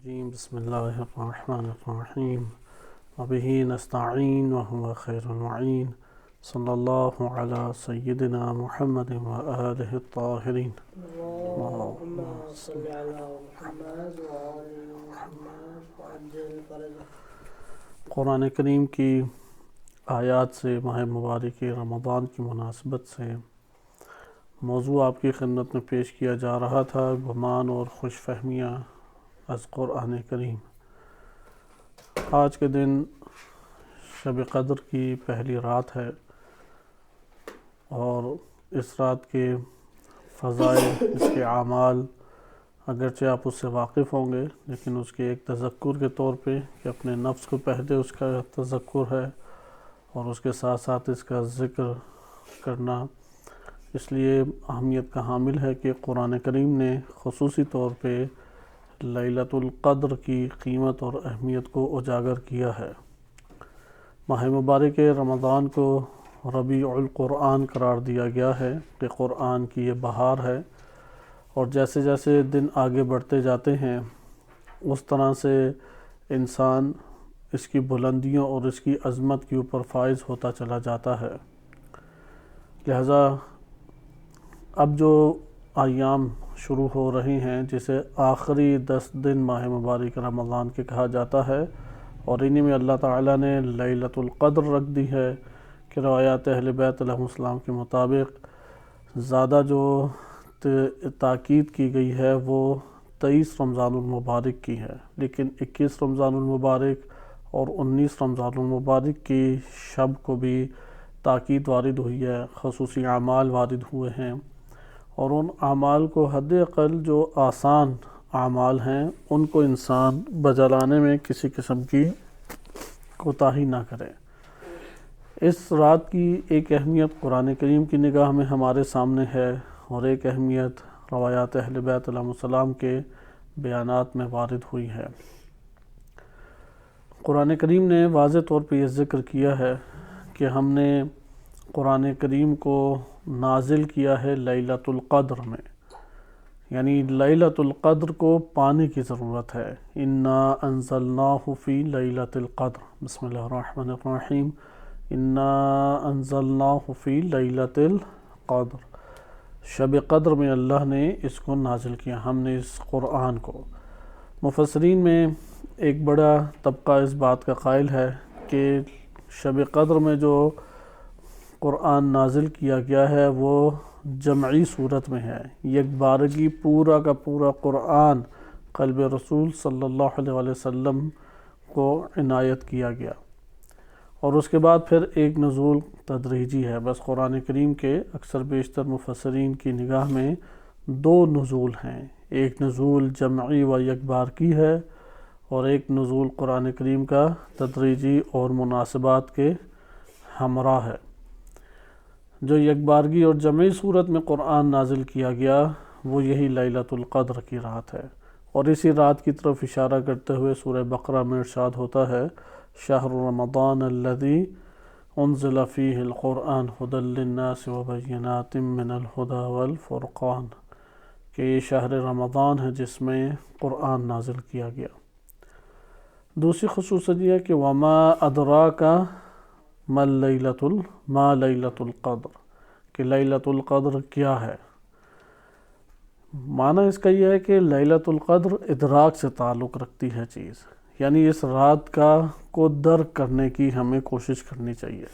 الرجيم بسم الله الرحمن الرحيم وبه نستعين وهو خير المعين صلى الله على سيدنا محمد وآله الطاهرين اللهم صل على محمد وآل محمد وعجل فرجه۔ قرآن کریم کی آیات سے ماہ مبارک رمضان کی مناسبت سے موضوع آپ کی خدمت میں پیش کیا جا رہا تھا گمان اور خوش فہمیاں از قرآن کریم۔ آج کے دن شب قدر کی پہلی رات ہے اور اس رات کے فضائل، اس کے اعمال اگرچہ آپ اس سے واقف ہوں گے لیکن اس کے ایک تذکر کے طور پہ کہ اپنے نفس کو پہلے اس کا تذکر ہے اور اس کے ساتھ ساتھ اس کا ذکر کرنا اس لیے اہمیت کا حامل ہے کہ قرآن کریم نے خصوصی طور پہ لیلۃ القدر کی قیمت اور اہمیت کو اجاگر کیا ہے۔ ماہ مبارک رمضان کو ربیع القرآن قرار دیا گیا ہے کہ قرآن کی یہ بہار ہے، اور جیسے جیسے دن آگے بڑھتے جاتے ہیں اس طرح سے انسان اس کی بلندیوں اور اس کی عظمت کے اوپر فائز ہوتا چلا جاتا ہے۔ لہذا اب جو ایام شروع ہو رہے ہیں جسے آخری 10 دن ماہ مبارک رمضان کے کہا جاتا ہے، اور انہی میں اللہ تعالیٰ نے لیلۃ القدر رکھ دی ہے کہ روایات اہل بیت علیہ السلام کے مطابق زیادہ جو تاکید کی گئی ہے وہ 23 رمضان المبارک کی ہے، لیکن 21 رمضان المبارک اور 19 رمضان المبارک کی شب کو بھی تاکید وارد ہوئی ہے، خصوصی اعمال وارد ہوئے ہیں، اور ان اعمال کو حد اقل جو آسان اعمال ہیں ان کو انسان بجا لانے میں کسی قسم کی کوتاہی نہ کرے۔ اس رات کی ایک اہمیت قرآن کریم کی نگاہ میں ہمارے سامنے ہے اور ایک اہمیت روایات اہل بیت علیہ السلام کے بیانات میں وارد ہوئی ہے۔ قرآن کریم نے واضح طور پہ یہ ذکر کیا ہے کہ ہم نے قرآن کریم کو نازل کیا ہے لیلۃ القدر میں، یعنی لیلۃ القدر کو پانے کی ضرورت ہے۔ انا انزلناہ فی لیلۃ القدر، بسم اللہ الرحمن الرحیم، انا انزلناہ فی لیلۃ القدر، شب قدر میں اللہ نے اس کو نازل کیا، ہم نے اس قرآن کو۔ مفسرین میں ایک بڑا طبقہ اس بات کا قائل ہے کہ شب قدر میں جو قرآن نازل کیا گیا ہے وہ جمعی صورت میں ہے، یک بارگی پورا کا پورا قرآن قلب رسول صلی اللہ علیہ وسلم کو عنایت کیا گیا، اور اس کے بعد پھر ایک نزول تدریجی ہے۔ بس قرآن کریم کے اکثر بیشتر مفسرین کی نگاہ میں 2 نزول ہیں، ایک نزول جمعی و یک بار کی ہے اور ایک نزول قرآن کریم کا تدریجی اور مناسبات کے ہمراہ ہے۔ جو یک بارگی اور جمعی صورت میں قرآن نازل کیا گیا وہ یہی لیلۃ القدر کی رات ہے، اور اسی رات کی طرف اشارہ کرتے ہوئے سورہ بقرہ میں ارشاد ہوتا ہے شہر رمضان الذی انزل فیہ القرآن ھدی للناس وبینات من الھدی والفرقان، کہ یہ شہر رمضان ہے جس میں قرآن نازل کیا گیا۔ دوسری خصوصیت یہ ہے کہ وما ادراک ما لیلۃ القدر، کہ لیلۃ القدر کیا ہے۔ معنی اس کا یہ ہے کہ لیلۃ القدر ادراک سے تعلق رکھتی ہے چیز، یعنی اس رات کو درک کرنے کی ہمیں کوشش کرنی چاہیے۔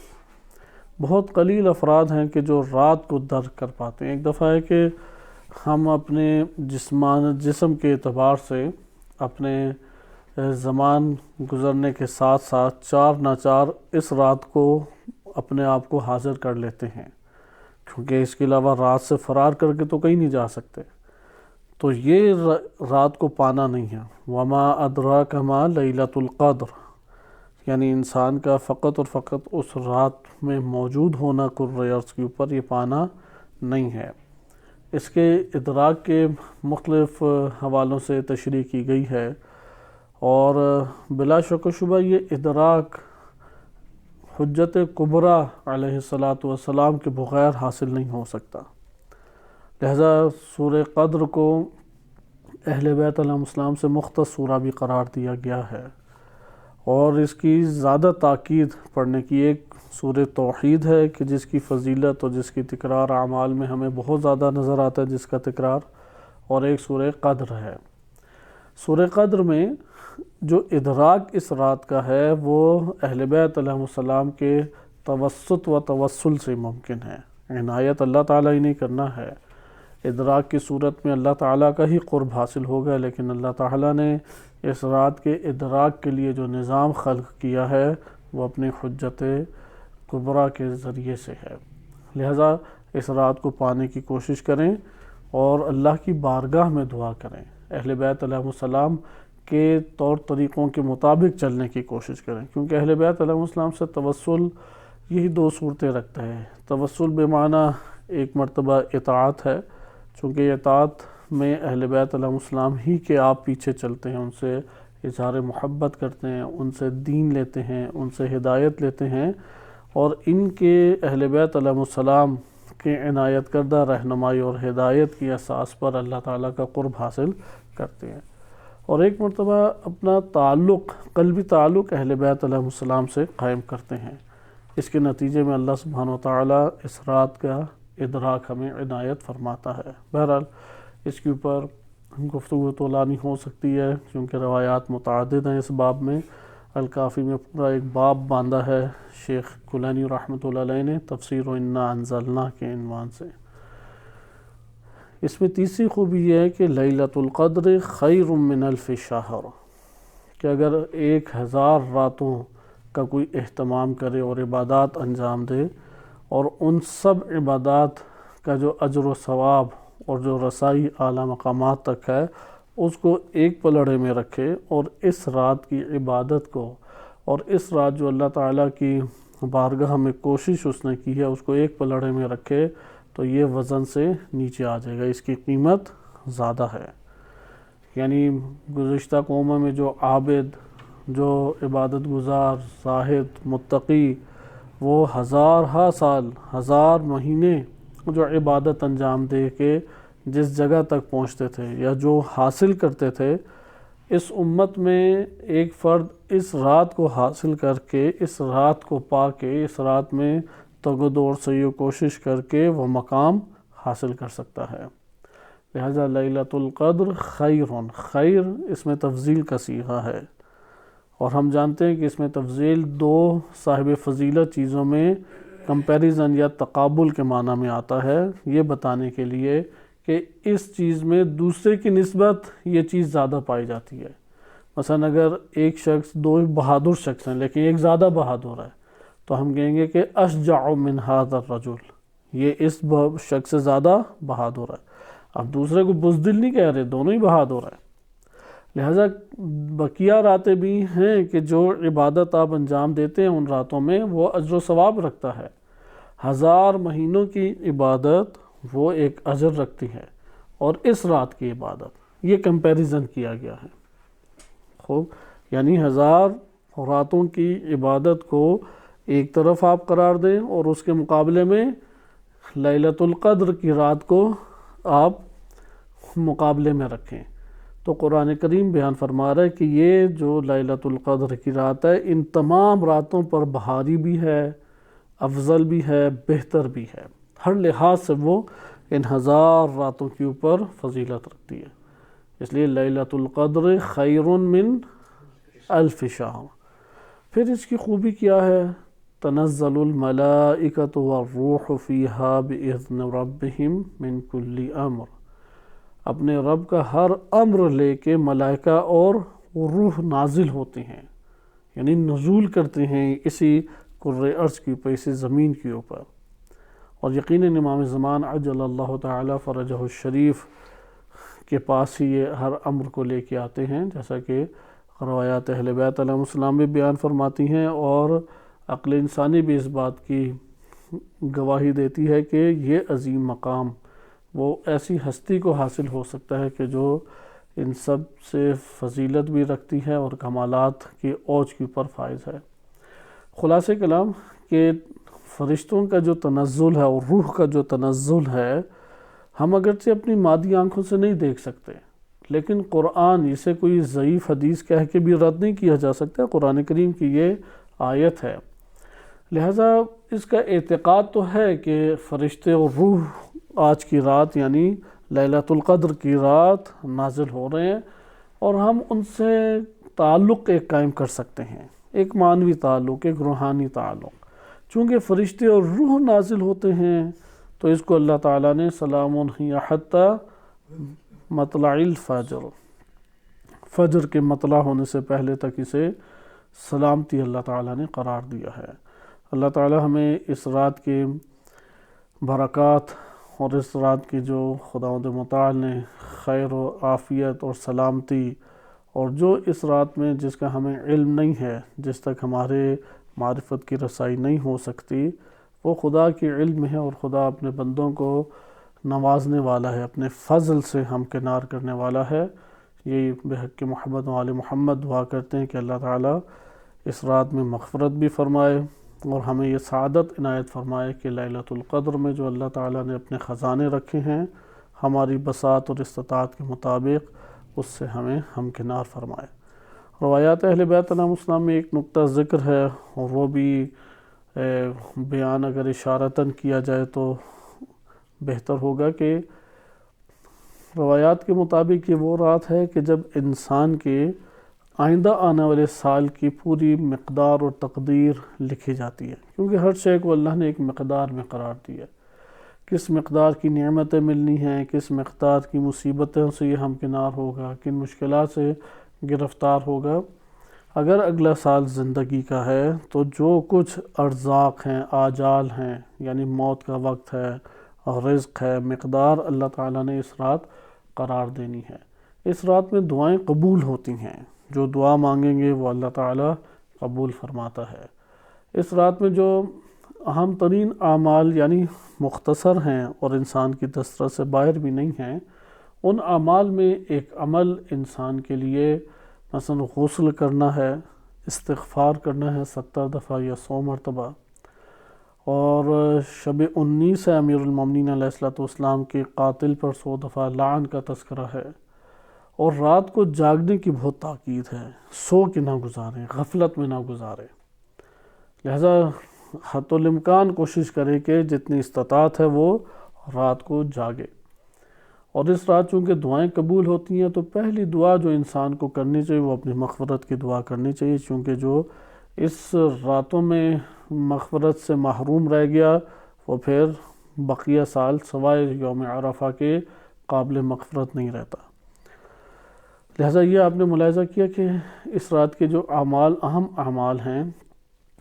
بہت قلیل افراد ہیں کہ جو رات کو درک کر پاتے ہیں۔ ایک دفعہ ہے کہ ہم اپنے جسم کے اعتبار سے اپنے زمان گزرنے کے ساتھ ساتھ چار ناچار اس رات کو اپنے آپ کو حاضر کر لیتے ہیں، کیونکہ اس کے علاوہ رات سے فرار کر کے تو کہیں نہیں جا سکتے، تو یہ رات کو پانا نہیں ہے۔ وما ادراک ما لیلۃ القدر، یعنی انسان کا فقط اور فقط اس رات میں موجود ہونا کرۂ ارض کے اوپر یہ پانا نہیں ہے۔ اس کے ادراک کے مختلف حوالوں سے تشریح کی گئی ہے، اور بلا شک و شبہ یہ ادراک حجت کبریٰ علیہ السلام کے بغیر حاصل نہیں ہو سکتا۔ لہذا سورہ قدر کو اہل بیت علیہ السلام سے مختص سورہ بھی قرار دیا گیا ہے، اور اس کی زیادہ تاکید پڑھنے کی ایک سورہ توحید ہے کہ جس کی فضیلت اور جس کی تکرار اعمال میں ہمیں بہت زیادہ نظر آتا ہے جس کا تکرار، اور ایک سورہ قدر ہے۔ سورہ قدر میں جو ادراک اس رات کا ہے وہ اہل بیت علیہ السلام کے توسط و توسل سے ممکن ہے، عنایت اللہ تعالیٰ ہی نہیں کرنا ہے۔ ادراک کی صورت میں اللہ تعالیٰ کا ہی قرب حاصل ہوگا، لیکن اللہ تعالیٰ نے اس رات کے ادراک کے لیے جو نظام خلق کیا ہے وہ اپنی حجت کبریٰ کے ذریعے سے ہے۔ لہٰذا اس رات کو پانے کی کوشش کریں اور اللہ کی بارگاہ میں دعا کریں، اہل بیت علیہ السلام کے طور طریقوں کے مطابق چلنے کی کوشش کریں، کیونکہ اہل بیت علیہ السلام سے توسل یہی دو صورتیں رکھتا ہے۔ توسل بمعنی ایک مرتبہ اطاعت ہے، چونکہ اطاعت میں اہل بیت علیہ السلام ہی کے آپ پیچھے چلتے ہیں، ان سے اظہار محبت کرتے ہیں، ان سے دین لیتے ہیں، ان سے ہدایت لیتے ہیں، اور ان کے اہل بیت علیہ السلام کے عنایت کردہ رہنمائی اور ہدایت کی اساس پر اللہ تعالیٰ کا قرب حاصل کرتے ہیں، اور ایک مرتبہ اپنا تعلق، قلبی تعلق اہل بیت علیہ السلام سے قائم کرتے ہیں۔ اس کے نتیجے میں اللہ سبحانہ وتعالیٰ اس رات کا ادراک ہمیں عنایت فرماتا ہے۔ بہرحال اس کے اوپر گفتگو طولانی ہو سکتی ہے کیونکہ روایات متعدد ہیں۔ اس باب میں الکافی میں پورا ایک باب باندھا ہے شیخ کلینی رحمۃ اللہ علیہ نے تفسیر انا انزلنا کے عنوان سے۔ اس میں تیسری خوبی یہ ہے کہ لیلۃ القدر خیر من الف شہر، کہ اگر 1000 راتوں کا کوئی اہتمام کرے اور عبادات انجام دے، اور ان سب عبادات کا جو اجر و ثواب اور جو رسائی اعلیٰ مقامات تک ہے اس کو ایک پلڑے میں رکھے، اور اس رات کی عبادت کو، اور اس رات جو اللہ تعالیٰ کی بارگاہ میں کوشش اس نے کی ہے اس کو ایک پلڑے میں رکھے، تو یہ وزن سے نیچے آ جائے گا، اس کی قیمت زیادہ ہے۔ یعنی گزشتہ قوموں میں جو عابد، جو عبادت گزار، زاہد، متقی، وہ 1000 سال، 1000 مہینے جو عبادت انجام دے کے جس جگہ تک پہنچتے تھے یا جو حاصل کرتے تھے، اس امت میں ایک فرد اس رات کو حاصل کر کے، اس رات کو پا کے، اس رات میں تگ و دو سے یہ کوشش کر کے وہ مقام حاصل کر سکتا ہے۔ لہذا لیلۃ القدر خیر اس میں تفضیل کا صیغہ ہے، اور ہم جانتے ہیں کہ اس میں تفضیل 2 صاحب فضیلت چیزوں میں کمپیریزن یا تقابل کے معنی میں آتا ہے، یہ بتانے کے لیے کہ اس چیز میں دوسرے کی نسبت یہ چیز زیادہ پائی جاتی ہے۔ مثلا اگر ایک شخص 2 بہادر شخص ہیں لیکن ایک زیادہ بہادر ہے، تو ہم کہیں گے کہ اشجع من ھذا الرجل، یہ اس شخص سے زیادہ بہادر ہے۔ اب دوسرے کو بزدل نہیں کہہ رہے، دونوں ہی بہادر ہیں۔ لہٰذا بقیہ راتیں بھی ہیں کہ جو عبادت آپ انجام دیتے ہیں ان راتوں میں وہ اجر و ثواب رکھتا ہے۔ 1000 مہینوں کی عبادت وہ ایک اجر رکھتی ہے، اور اس رات کی عبادت، یہ کمپیریزن کیا گیا ہے۔ خوب، یعنی 1000 راتوں کی عبادت کو ایک طرف آپ قرار دیں اور اس کے مقابلے میں لیلۃ القدر کی رات کو آپ مقابلے میں رکھیں، تو قرآن کریم بیان فرما رہا ہے کہ یہ جو لیلۃ القدر کی رات ہے ان تمام راتوں پر بہاری بھی ہے، افضل بھی ہے، بہتر بھی ہے، ہر لحاظ سے وہ ان 1000 راتوں کے اوپر فضیلت رکھتی ہے۔ اس لیے لیلۃ القدر خیر من الف شہر۔ پھر اس کی خوبی کیا ہے؟ تنزل الملائکۃ والروح فیہا بإذن ربہم من کل امر، اپنے رب کا ہر امر لے کے ملائکہ اور روح نازل ہوتے ہیں، یعنی نزول کرتے ہیں اسی کرۂ ارض کے اوپر، اسی زمین کے اوپر۔ اور یقیناً امام زمان عجل اللہ تعالی فرجہ الشریف کے پاس ہی یہ ہر امر کو لے کے آتے ہیں، جیسا کہ روایات اہل بیت علیہ السلام بھی بیان فرماتی ہیں، اور عقل انسانی بھی اس بات کی گواہی دیتی ہے کہ یہ عظیم مقام وہ ایسی ہستی کو حاصل ہو سکتا ہے کہ جو ان سب سے فضیلت بھی رکھتی ہے اور کمالات کی اوج کے اوپر فائز ہے۔ خلاصہ کلام کہ فرشتوں کا جو تنزل ہے اور روح کا جو تنزل ہے، ہم اگرچہ اپنی مادی آنکھوں سے نہیں دیکھ سکتے، لیکن قرآن اسے کوئی ضعیف حدیث کہہ کے بھی رد نہیں کیا جا سکتا، قرآن کریم کی یہ آیت ہے۔ لہٰذا اس کا اعتقاد تو ہے کہ فرشتے اور روح آج کی رات یعنی لیلۃ القدر کی رات نازل ہو رہے ہیں، اور ہم ان سے تعلق ایک قائم کر سکتے ہیں، ایک معنوی تعلق، ایک روحانی تعلق۔ چونکہ فرشتے اور روح نازل ہوتے ہیں تو اس کو اللہ تعالیٰ نے سلام ہی حتی مطلع الفجر، فجر کے مطلع ہونے سے پہلے تک اسے سلامتی اللہ تعالیٰ نے قرار دیا ہے۔ اللہ تعالیٰ ہمیں اس رات کے برکات اور اس رات کی جو خداوند متعال نے خیر و عافیت اور سلامتی، اور جو اس رات میں جس کا ہمیں علم نہیں ہے، جس تک ہمارے معرفت کی رسائی نہیں ہو سکتی، وہ خدا کی علم ہے، اور خدا اپنے بندوں کو نوازنے والا ہے، اپنے فضل سے ہمکنار کرنے والا ہے۔ یہی بحق محمد و آل محمد دعا کرتے ہیں کہ اللہ تعالیٰ اس رات میں مغفرت بھی فرمائے اور ہمیں یہ سعادت عنایت فرمائے کہ لیلۃ القدر میں جو اللہ تعالیٰ نے اپنے خزانے رکھے ہیں ہماری بساط اور استطاعت کے مطابق اس سے ہمیں ہمکنار فرمائے۔ روایات اہل بیت علیہم السلام میں ایک نقطہ ذکر ہے، اور وہ بھی بیان اگر اشارتاً کیا جائے تو بہتر ہوگا کہ روایات کے مطابق یہ وہ رات ہے کہ جب انسان کے آئندہ آنے والے سال کی پوری مقدار اور تقدیر لکھی جاتی ہے، کیونکہ ہر شے کو اللہ نے ایک مقدار میں قرار دیا ہے، کس مقدار کی نعمتیں ملنی ہیں، کس مقدار کی مصیبتوں سے یہ ہمکنار ہوگا، کن مشکلات سے گرفتار ہوگا۔ اگر اگلا سال زندگی کا ہے تو جو کچھ ارزاق ہیں، آجال ہیں، یعنی موت کا وقت ہے اور رزق ہے، مقدار اللہ تعالیٰ نے اس رات قرار دینی ہے۔ اس رات میں دعائیں قبول ہوتی ہیں، جو دعا مانگیں گے وہ اللہ تعالیٰ قبول فرماتا ہے۔ اس رات میں جو اہم ترین اعمال یعنی مختصر ہیں اور انسان کی دسترس سے باہر بھی نہیں ہیں، ان اعمال میں ایک عمل انسان کے لیے مثلا غسل کرنا ہے، استغفار کرنا ہے 70 دفعہ یا 100 مرتبہ، اور شب 19 ہے امیر المومنین علیہ السلام کے قاتل پر 100 دفعہ لعن کا تذکرہ ہے، اور رات کو جاگنے کی بہت تاکید ہے، سو کے نہ گزاریں، غفلت میں نہ گزاریں۔ لہذا حتی الامکان کوشش کرے کہ جتنی استطاعت ہے وہ رات کو جاگے۔ اور اس رات چونکہ دعائیں قبول ہوتی ہیں تو پہلی دعا جو انسان کو کرنی چاہیے وہ اپنی مغفرت کی دعا کرنی چاہیے، چونکہ جو اس راتوں میں مغفرت سے محروم رہ گیا وہ پھر بقیہ سال سوائے یوم عرفہ کے قابل مغفرت نہیں رہتا۔ لہٰذا یہ آپ نے ملاحظہ کیا کہ اس رات کے جو اعمال اہم اعمال ہیں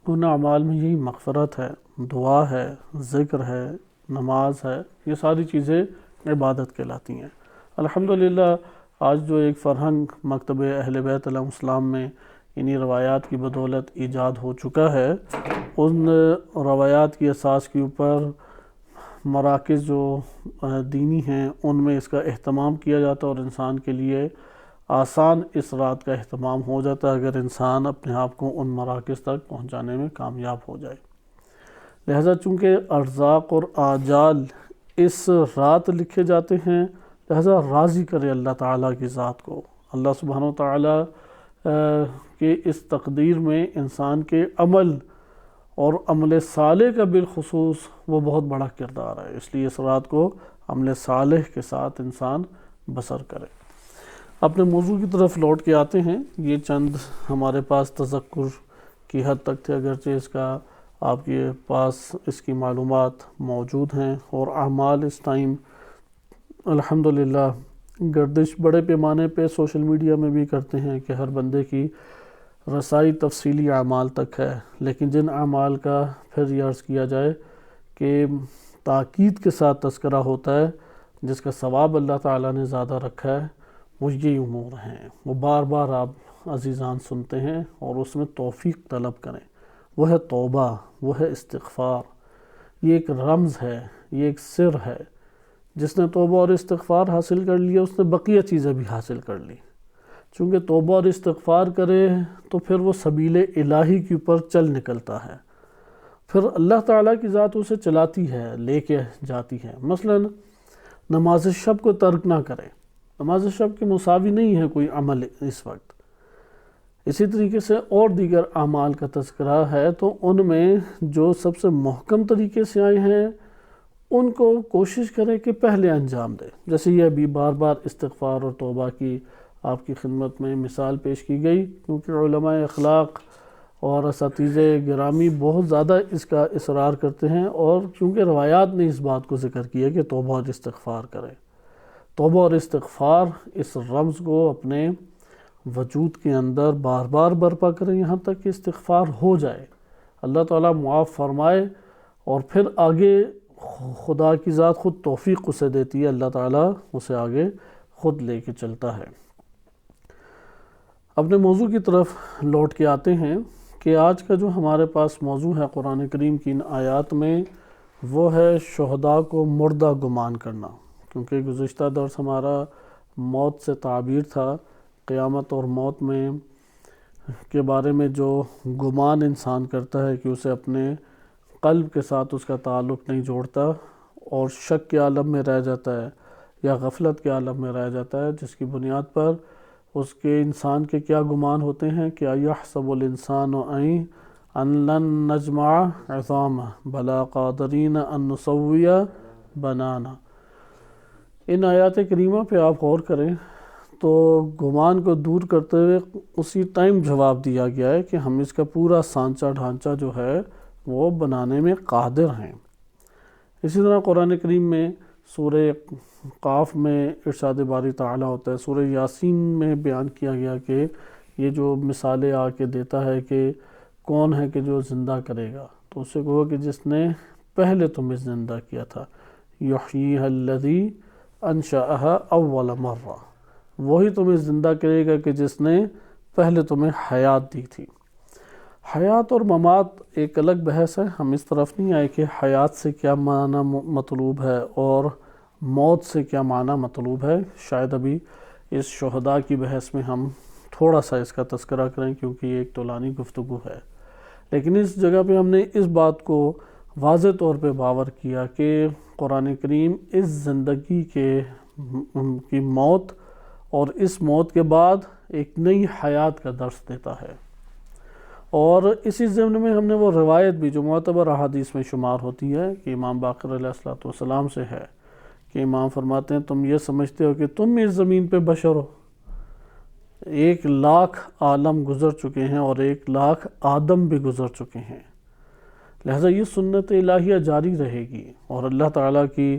ان اعمال میں یہی مغفرت ہے، دعا ہے، ذکر ہے، نماز ہے، یہ ساری چیزیں عبادت کہلاتی ہیں۔ الحمدللہ آج جو ایک فرہنگ مکتب اہل بیت علیہ السلام میں انہی روایات کی بدولت ایجاد ہو چکا ہے، ان روایات کی اساس کے اوپر مراکز جو دینی ہیں ان میں اس کا اہتمام کیا جاتا ہے، اور انسان کے لیے آسان اس رات کا اہتمام ہو جاتا ہے اگر انسان اپنے آپ کو ان مراکز تک پہنچانے میں کامیاب ہو جائے۔ لہذا چونکہ ارزاق اور آجال اس رات لکھے جاتے ہیں، لہذا راضی کرے اللہ تعالیٰ کی ذات کو۔ اللہ سبحانہ و تعالیٰ کے اس تقدیر میں انسان کے عمل اور عمل صالح کا بالخصوص وہ بہت بڑا کردار ہے، اس لیے اس رات کو عمل صالح کے ساتھ انسان بسر کرے۔ اپنے موضوع کی طرف لوٹ کے آتے ہیں، یہ چند ہمارے پاس تذکر کی حد تک تھے، اگرچہ اس کا آپ کے پاس اس کی معلومات موجود ہیں، اور اعمال اس ٹائم الحمدللہ گردش بڑے پیمانے پہ سوشل میڈیا میں بھی کرتے ہیں کہ ہر بندے کی رسائی تفصیلی اعمال تک ہے، لیکن جن اعمال کا پھر یہ عرض کیا جائے کہ تاکید کے ساتھ تذکرہ ہوتا ہے، جس کا ثواب اللہ تعالیٰ نے زیادہ رکھا ہے، وہ یہ امور ہیں، وہ بار بار آپ عزیزان سنتے ہیں اور اس میں توفیق طلب کریں۔ وہ ہے توبہ، وہ ہے استغفار، یہ ایک رمز ہے، یہ ایک سر ہے۔ جس نے توبہ اور استغفار حاصل کر لیا اس نے بقیہ چیزیں بھی حاصل کر لی، چونکہ توبہ اور استغفار کرے تو پھر وہ سبیل الہی کے اوپر چل نکلتا ہے، پھر اللہ تعالیٰ کی ذات اسے چلاتی ہے، لے کے جاتی ہے۔ مثلا نماز شب کو ترک نہ کرے، نماز شب کے مساوی نہیں ہے کوئی عمل اس وقت۔ اسی طریقے سے اور دیگر اعمال کا تذکرہ ہے تو ان میں جو سب سے محکم طریقے سے آئے ہیں ان کو کوشش کریں کہ پہلے انجام دیں، جیسے یہ ابھی بار بار استغفار اور توبہ کی آپ کی خدمت میں مثال پیش کی گئی، کیونکہ علماء اخلاق اور اساتذہ گرامی بہت زیادہ اس کا اصرار کرتے ہیں، اور چونکہ روایات نے اس بات کو ذکر کیا کہ توبہ اور استغفار کریں۔ توبہ اور استغفار اس رمز کو اپنے وجود کے اندر بار بار برپا کریں یہاں تک کہ استغفار ہو جائے، اللہ تعالیٰ معاف فرمائے، اور پھر آگے خدا کی ذات خود توفیق اسے دیتی ہے، اللہ تعالیٰ اسے آگے خود لے کے چلتا ہے۔ اپنے موضوع کی طرف لوٹ کے آتے ہیں کہ آج کا جو ہمارے پاس موضوع ہے قرآن کریم کی ان آیات میں، وہ ہے شہداء کو مردہ گمان کرنا، کیونکہ گزشتہ درس ہمارا موت سے تعبیر تھا، قیامت اور موت میں کے بارے میں جو گمان انسان کرتا ہے کہ اسے اپنے قلب کے ساتھ اس کا تعلق نہیں جوڑتا اور شک کے عالم میں رہ جاتا ہے یا غفلت کے عالم میں رہ جاتا ہے، جس کی بنیاد پر اس کے انسان کے کیا گمان ہوتے ہیں کہ یحسب الانسان ان لن نجمع عظامہ بلا قادرین ان نسوی بنانا۔ ان آیات کریمہ پہ آپ غور کریں تو گمان کو دور کرتے ہوئے اسی ٹائم جواب دیا گیا ہے کہ ہم اس کا پورا سانچہ ڈھانچہ جو ہے وہ بنانے میں قادر ہیں۔ اسی طرح قرآن کریم میں سورہ قاف میں ارشاد باری تعالیٰ ہوتا ہے، سورہ یاسین میں بیان کیا گیا کہ یہ جو مثالیں آ کے دیتا ہے کہ کون ہے کہ جو زندہ کرے گا، تو اس سے کہو کہ جس نے پہلے تمہیں زندہ کیا تھا، یحییھا الذی انشأھا اول مرہ، وہی تمہیں زندہ کرے گا کہ جس نے پہلے تمہیں حیات دی تھی۔ حیات اور ممات ایک الگ بحث ہے، ہم اس طرف نہیں آئے کہ حیات سے کیا معنی مطلوب ہے اور موت سے کیا معنی مطلوب ہے، شاید ابھی اس شہداء کی بحث میں ہم تھوڑا سا اس کا تذکرہ کریں کیونکہ یہ ایک طولانی گفتگو ہے، لیکن اس جگہ پہ ہم نے اس بات کو واضح طور پہ باور کیا کہ قرآن کریم اس زندگی کی موت اور اس موت کے بعد ایک نئی حیات کا درس دیتا ہے، اور اسی ضمن میں ہم نے وہ روایت بھی جو معتبر احادیث میں شمار ہوتی ہے کہ امام باقر علیہ السلام سے ہے کہ امام فرماتے ہیں تم یہ سمجھتے ہو کہ تم اس زمین پہ بشر ہو، 1,00,000 عالم گزر چکے ہیں اور 1,00,000 آدم بھی گزر چکے ہیں، لہٰذا یہ سنت الہیہ جاری رہے گی، اور اللہ تعالیٰ کی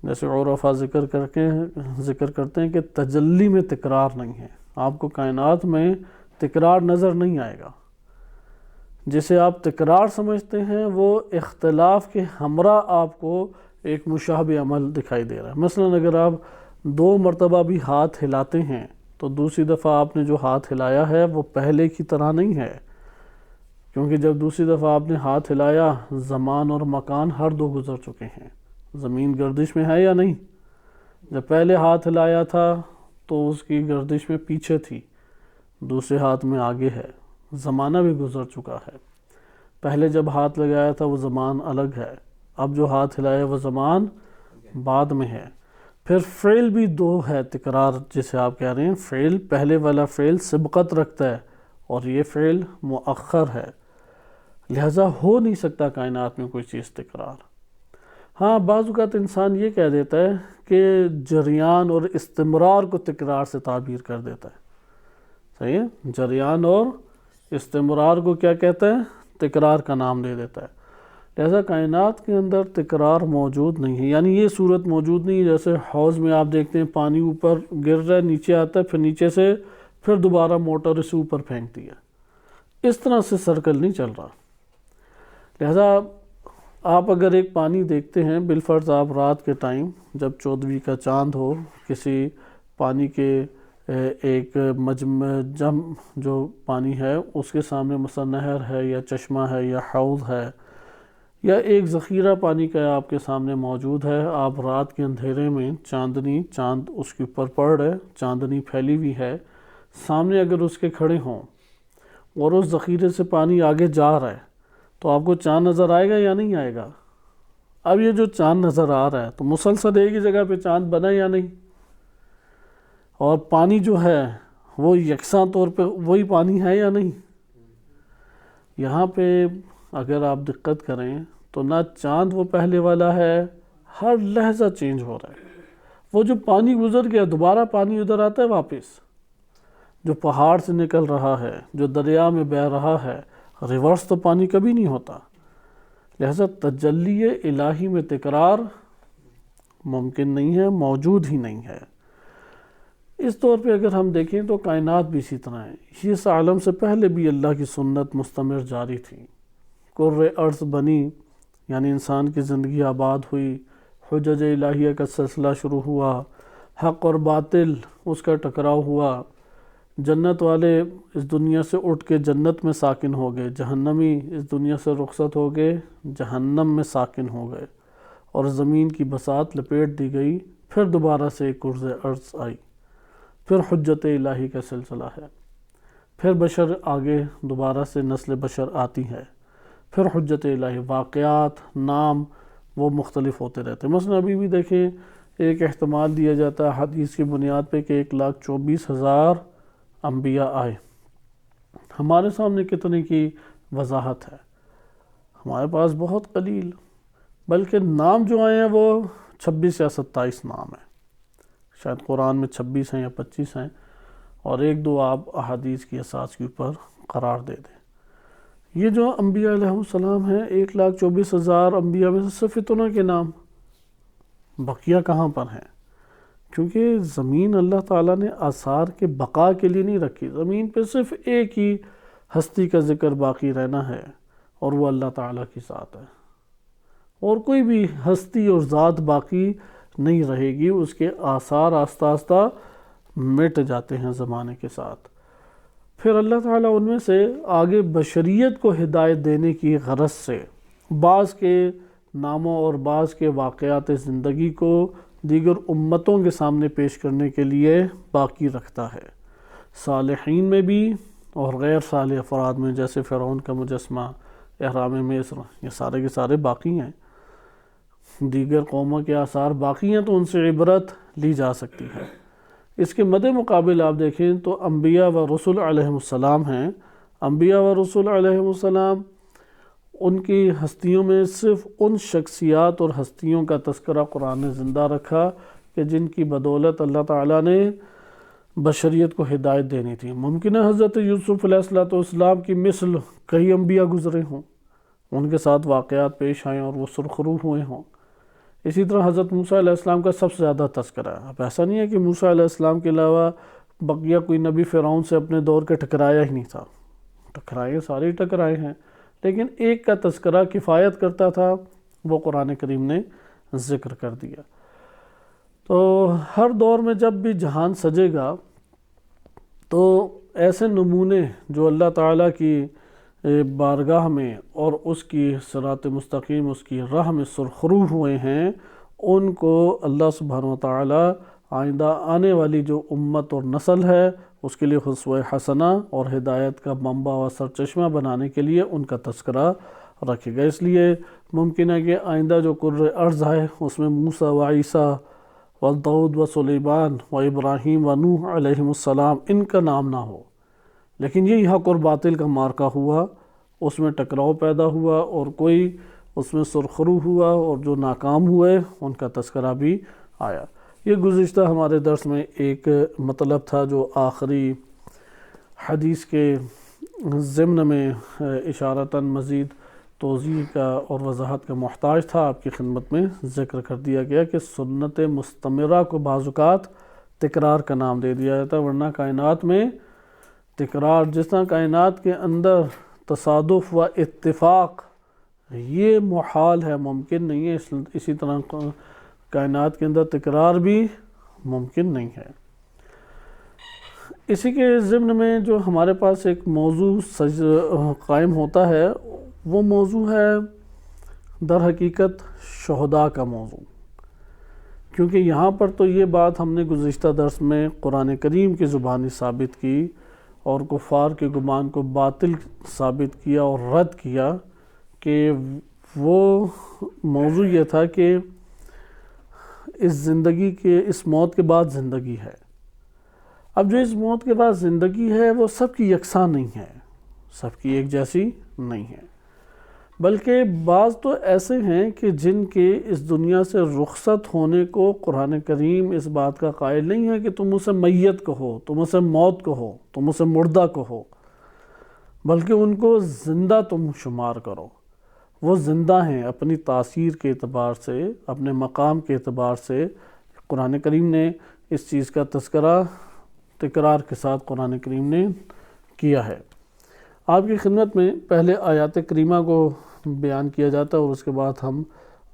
جیسے عرفا ذکر کرتے ہیں کہ تجلی میں تکرار نہیں ہے، آپ کو کائنات میں تکرار نظر نہیں آئے گا، جسے آپ تکرار سمجھتے ہیں وہ اختلاف کے ہمراہ آپ کو ایک مشابہ عمل دکھائی دے رہا ہے۔ مثلا اگر آپ 2 مرتبہ بھی ہاتھ ہلاتے ہیں تو دوسری دفعہ آپ نے جو ہاتھ ہلایا ہے وہ پہلے کی طرح نہیں ہے، کیونکہ جب دوسری دفعہ آپ نے ہاتھ ہلایا زمان اور مکان ہر 2 گزر چکے ہیں، زمین گردش میں ہے یا نہیں، جب پہلے ہاتھ ہلایا تھا تو اس کی گردش میں پیچھے تھی، دوسرے ہاتھ میں آگے ہے، زمانہ بھی گزر چکا ہے، پہلے جب ہاتھ لگایا تھا وہ زمان الگ ہے، اب جو ہاتھ ہلایا وہ زمان بعد میں ہے۔ پھر فعل بھی 2 ہے، تکرار جسے آپ کہہ رہے ہیں، فعل پہلے والا فعل سبقت رکھتا ہے اور یہ فعل مؤخر ہے، لہٰذا ہو نہیں سکتا کائنات میں کوئی چیز تکرار۔ ہاں بعض اوقات انسان یہ کہہ دیتا ہے کہ جریان اور استمرار کو تکرار سے تعبیر کر دیتا ہے، صحیح ہے، جریان اور استمرار کو کیا کہتا ہے، تکرار کا نام دے دیتا ہے، لہذا کائنات کے اندر تکرار موجود نہیں ہے، یعنی یہ صورت موجود نہیں ہے جیسے حوض میں آپ دیکھتے ہیں پانی اوپر گر رہا ہے، نیچے آتا ہے، پھر نیچے سے پھر دوبارہ موٹر اسے اوپر پھینکتی ہے، اس طرح سے سرکل نہیں چل رہا۔ لہذا آپ اگر ایک پانی دیکھتے ہیں، بالفرض آپ رات کے ٹائم جب 14ویں کا چاند ہو، کسی پانی کے ایک جم جو پانی ہے اس کے سامنے مثلا نہر ہے یا چشمہ ہے یا حوض ہے یا ایک ذخیرہ پانی کا آپ کے سامنے موجود ہے، آپ رات کے اندھیرے میں چاند اس کے اوپر پڑ رہا ہے، چاندنی پھیلی ہوئی ہے، سامنے اگر اس کے کھڑے ہوں اور اس ذخیرے سے پانی آگے جا رہا ہے تو آپ کو چاند نظر آئے گا یا نہیں آئے گا؟ اب یہ جو چاند نظر آ رہا ہے تو مسلسل ایک ہی جگہ پہ چاند بنا یا نہیں؟ اور پانی جو ہے وہ یکساں طور پہ وہی پانی ہے یا نہیں؟ یہاں پہ اگر آپ دقت کریں تو نہ چاند وہ پہلے والا ہے، ہر لحظہ چینج ہو رہا ہے۔ وہ جو پانی گزر گیا دوبارہ پانی ادھر آتا ہے واپس، جو پہاڑ سے نکل رہا ہے، جو دریا میں بہہ رہا ہے، ریورس تو پانی کبھی نہیں ہوتا۔ لہذا تجلی الہی میں تکرار ممکن نہیں ہے، موجود ہی نہیں ہے۔ اس طور پہ اگر ہم دیکھیں تو کائنات بھی اسی طرح ہے۔ اس عالم سے پہلے بھی اللہ کی سنت مستمر جاری تھی، کرۂ ارض بنی یعنی انسان کی زندگی آباد ہوئی، حجج الہیہ کا سلسلہ شروع ہوا، حق اور باطل اس کا ٹکراؤ ہوا، جنت والے اس دنیا سے اٹھ کے جنت میں ساکن ہو گئے، جہنمی اس دنیا سے رخصت ہو گئے، جہنم میں ساکن ہو گئے، اور زمین کی بساط لپیٹ دی گئی، پھر دوبارہ سے ایک کرۂ ارض آئی، پھر حجت الہی کا سلسلہ ہے، پھر بشر آگے دوبارہ سے نسل بشر آتی ہے، پھر حجت الہی، واقعات نام وہ مختلف ہوتے رہتے ہیں۔ مثلا ابھی بھی دیکھیں ایک احتمال دیا جاتا ہے حدیث کی بنیاد پہ کہ 1,24,000 انبیاء آئے۔ ہمارے سامنے کتنے کی وضاحت ہے؟ ہمارے پاس بہت قلیل، بلکہ نام جو آئے ہیں وہ 26 یا 27 نام ہیں، شاید قرآن میں 26 ہیں یا 25 ہیں، اور ایک دو آپ احادیث کی اساس کے اوپر قرار دے دیں۔ یہ جو انبیاء علیہ السلام ہیں 1,24,000 انبیاء میں سے صرف اتنا کے نام، بقیہ کہاں پر ہیں؟ کیونکہ زمین اللہ تعالیٰ نے آثار کے بقا کے لیے نہیں رکھی، زمین پہ صرف ایک ہی ہستی کا ذکر باقی رہنا ہے، اور وہ اللہ تعالیٰ کی ذات ہے، اور کوئی بھی ہستی اور ذات باقی نہیں رہے گی، اس کے آثار آہستہ آہستہ مٹ جاتے ہیں زمانے کے ساتھ۔ پھر اللہ تعالیٰ ان میں سے آگے بشریت کو ہدایت دینے کی غرض سے بعض کے ناموں اور بعض کے واقعات زندگی کو دیگر امتوں کے سامنے پیش کرنے کے لیے باقی رکھتا ہے، صالحین میں بھی اور غیر صالح افراد میں، جیسے فرعون کا مجسمہ، احرام مصر، یہ سارے کے سارے باقی ہیں۔ دیگر قوموں کے آثار باقی ہیں تو ان سے عبرت لی جا سکتی ہے۔ اس کے مد مقابل آپ دیکھیں تو انبیاء و رسول علیہ السلام ہیں۔ انبیاء و رسول علیہ السلام، ان کی ہستیوں میں صرف ان شخصیات اور ہستیوں کا تذکرہ قرآن نے زندہ رکھا کہ جن کی بدولت اللہ تعالیٰ نے بشریت کو ہدایت دینی تھی۔ ممکن ہے حضرت یوسف علیہ السلام کی مثل کئی انبیاء گزرے ہوں، ان کے ساتھ واقعات پیش آئیں اور وہ سرخرو ہوئے ہوں۔ اسی طرح حضرت موسیٰ علیہ السلام کا سب سے زیادہ تذکرہ ہے۔ اب ایسا نہیں ہے کہ موسیٰ علیہ السلام کے علاوہ بقیہ کوئی نبی فرعون سے اپنے دور کے ٹکرایا ہی نہیں تھا، ٹکرائے سارے ٹکرائے ہیں، لیکن ایک کا تذکرہ کفایت کرتا تھا، وہ قرآن کریم نے ذکر کر دیا۔ تو ہر دور میں جب بھی جہان سجے گا تو ایسے نمونے جو اللہ تعالیٰ کی بارگاہ میں اور اس کی صراط مستقیم، اس کی راہ میں سرخرو ہوئے ہیں، ان کو اللہ سبحانہ وتعالیٰ آئندہ آنے والی جو امت اور نسل ہے اس کے لیے اسوہ حسنہ اور ہدایت کا منبع و سرچشمہ بنانے کے لیے ان کا تذکرہ رکھے گا۔ اس لیے ممکن ہے کہ آئندہ جو کرۂ ارض ہے اس میں موسیٰ و عیسیٰ و داؤد و سلیمان و ابراہیم و نوح علیہم السلام ان کا نام نہ ہو، لیکن یہی حق اور باطل کا معرکہ ہوا، اس میں ٹکراؤ پیدا ہوا اور کوئی اس میں سرخرو ہوا، اور جو ناکام ہوئے ان کا تذکرہ بھی آیا۔ یہ گزشتہ ہمارے درس میں ایک مطلب تھا جو آخری حدیث کے ضمن میں اشارتاً مزید توضیح کا اور وضاحت کا محتاج تھا، آپ کی خدمت میں ذکر کر دیا گیا کہ سنت مستمرہ کو بعض اوقات تکرار کا نام دے دیا جاتا ہے، ورنہ کائنات میں تکرار، جس طرح کائنات کے اندر تصادف و اتفاق یہ محال ہے، ممکن نہیں ہے، اسی طرح کائنات کے اندر تکرار بھی ممکن نہیں ہے۔ اسی کے ضمن میں جو ہمارے پاس ایک موضوع قائم ہوتا ہے وہ موضوع ہے در حقیقت شہداء کا موضوع، کیونکہ یہاں پر تو یہ بات ہم نے گزشتہ درس میں قرآن کریم کی زبانی ثابت کی اور کفار کے گمان کو باطل ثابت کیا اور رد کیا، کہ وہ موضوع یہ تھا کہ اس زندگی کے، اس موت کے بعد زندگی ہے، اب جو اس موت کے بعد زندگی ہے وہ سب کی یکساں نہیں ہے، سب کی ایک جیسی نہیں ہے، بلکہ بعض تو ایسے ہیں کہ جن کے اس دنیا سے رخصت ہونے کو قرآن کریم اس بات کا قائل نہیں ہے کہ تم اسے میت کہو، تم اسے موت کہو، تم اسے مردہ کہو، بلکہ ان کو زندہ تم شمار کرو۔ وہ زندہ ہیں اپنی تاثیر کے اعتبار سے، اپنے مقام کے اعتبار سے۔ قرآن کریم نے اس چیز کا تذکرہ تکرار کے ساتھ قرآن کریم نے کیا ہے۔ آپ کی خدمت میں پہلے آیات کریمہ کو بیان کیا جاتا ہے اور اس کے بعد ہم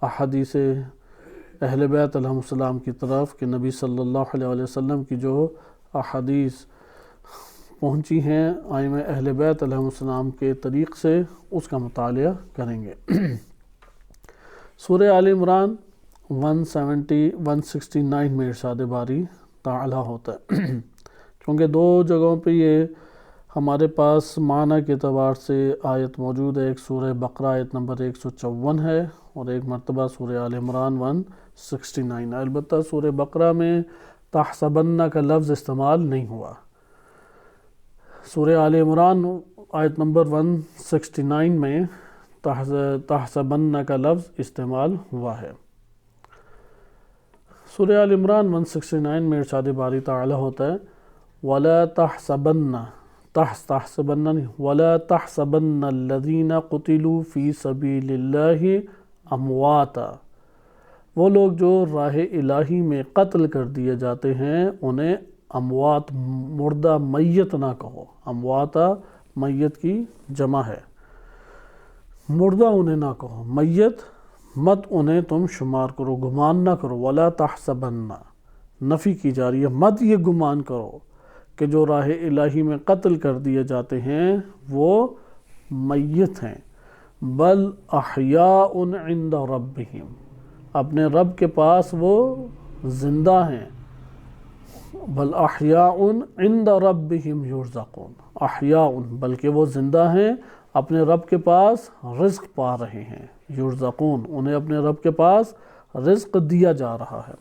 احادیث اہل بیت علیہم السلام کی طرف کہ نبی صلی اللہ علیہ وسلم کی جو احادیث پہنچی ہیں ائمہ اہل بیت علیہم السلام کے طریق سے اس کا مطالعہ کریں گے۔ سورہ آل عمران 169 میں ارشاد باری تعالی ہوتا ہے، کیونکہ دو جگہوں پہ یہ ہمارے پاس معنی کے اعتبار سے آیت موجود ہے، ایک سورہ بقرہ آیت نمبر 154 ہے اور ایک مرتبہ سورہ آل عمران 169 ہے۔ البتہ سورہ بقرہ میں تحسبن کا لفظ استعمال نہیں ہوا، سورہ آل عمران آیت نمبر 169 میں تحسبن کا لفظ استعمال ہوا ہے۔ سورہ آل عمران 169 میں ارشاد باری تعالی ہوتا ہے وَلَا تَحْسَبَنَّ تحسبن نہیں وَلَا تَحْسَبَنَّ الَّذِينَ قُتِلُوا فِي سَبِيلِ اللَّهِ امواتا، وہ لوگ جو راہ الہی میں قتل کر دیے جاتے ہیں انہیں اموات مردہ میت نہ کہو۔ امواتا میت کی جمع ہے، مردہ انہیں نہ کہو، میت مت انہیں تم شمار کرو، گمان نہ کرو۔ وَلَا تَحْسَبَنَّ نفی کی جا رہی ہے، مت یہ گمان کرو کہ جو راہ الہی میں قتل کر دیے جاتے ہیں وہ میت ہیں، بل احیاء عند ربہم، اپنے رب کے پاس وہ زندہ ہیں، بل احیاء عند ربہم یرزقون، احیاء بلکہ وہ زندہ ہیں اپنے رب کے پاس رزق پا رہے ہیں، یرزقون انہیں اپنے رب کے پاس رزق دیا جا رہا ہے۔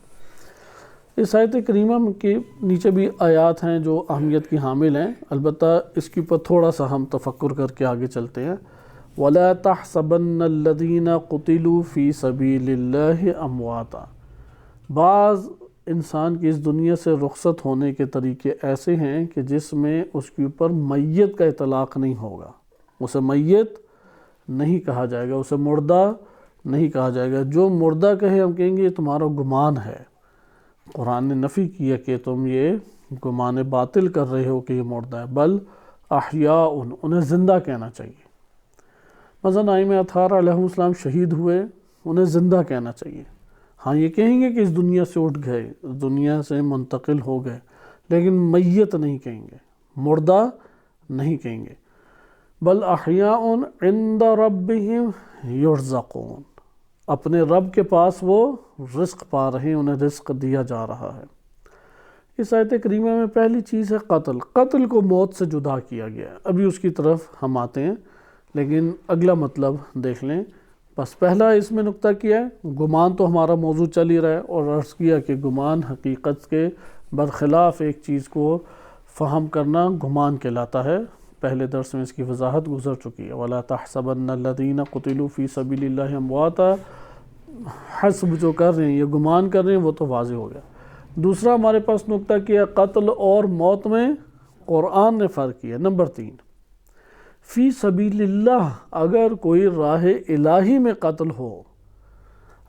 اس آیت کریمہ کے نیچے بھی آیات ہیں جو اہمیت کی حامل ہیں، البتہ اس کے اوپر تھوڑا سا ہم تفکر کر کے آگے چلتے ہیں۔ وَلَا تَحْسَبَنَّ الَّذِينَ قُتِلُوا فِي سَبِيلِ اللَّهِ امواتا، بعض انسان کی اس دنیا سے رخصت ہونے کے طریقے ایسے ہیں کہ جس میں اس کے اوپر میت کا اطلاق نہیں ہوگا، اسے میت نہیں کہا جائے گا، اسے مردہ نہیں کہا جائے گا۔ جو مردہ کہے ہم کہیں گے یہ تمہارا گمان ہے، قرآن نے نفی کیا کہ تم یہ گمان باطل کر رہے ہو کہ یہ مردہ ہے، بل احیاء انہیں زندہ کہنا چاہیے۔ مثلا ائمہ اطہار علیہم السلام شہید ہوئے، انہیں زندہ کہنا چاہیے۔ ہاں یہ کہیں گے کہ اس دنیا سے اٹھ گئے، اس دنیا سے منتقل ہو گئے، لیکن میت نہیں کہیں گے، مردہ نہیں کہیں گے۔ بل احیاء عند ربہم یرزقون، اپنے رب کے پاس وہ رزق پا رہے ہیں، انہیں رزق دیا جا رہا ہے۔ اس آیت کریمہ میں پہلی چیز ہے قتل، قتل کو موت سے جدا کیا گیا ہے، ابھی اس کی طرف ہم آتے ہیں، لیکن اگلا مطلب دیکھ لیں۔ بس پہلا اس میں نقطہ کیا ہے، گمان تو ہمارا موضوع چل ہی رہا ہے، اور عرض کیا کہ گمان حقیقت کے برخلاف ایک چیز کو فہم کرنا گمان کہلاتا ہے، پہلے درس میں اس کی وضاحت گزر چکی ہے۔ وَلَا تَحْسَبَنَّ الَّذِينَ قُتِلُوا فِي سَبِيلِ اللَّهِ امواتا، حسب جو کر رہے ہیں یہ گمان کر رہے ہیں وہ تو واضح ہو گیا۔ دوسرا ہمارے پاس نقطہ کیا، قتل اور موت میں قرآن نے فرق کیا۔ نمبر 3، فی سبیل اللہ، اگر کوئی راہ الہی میں قتل ہو،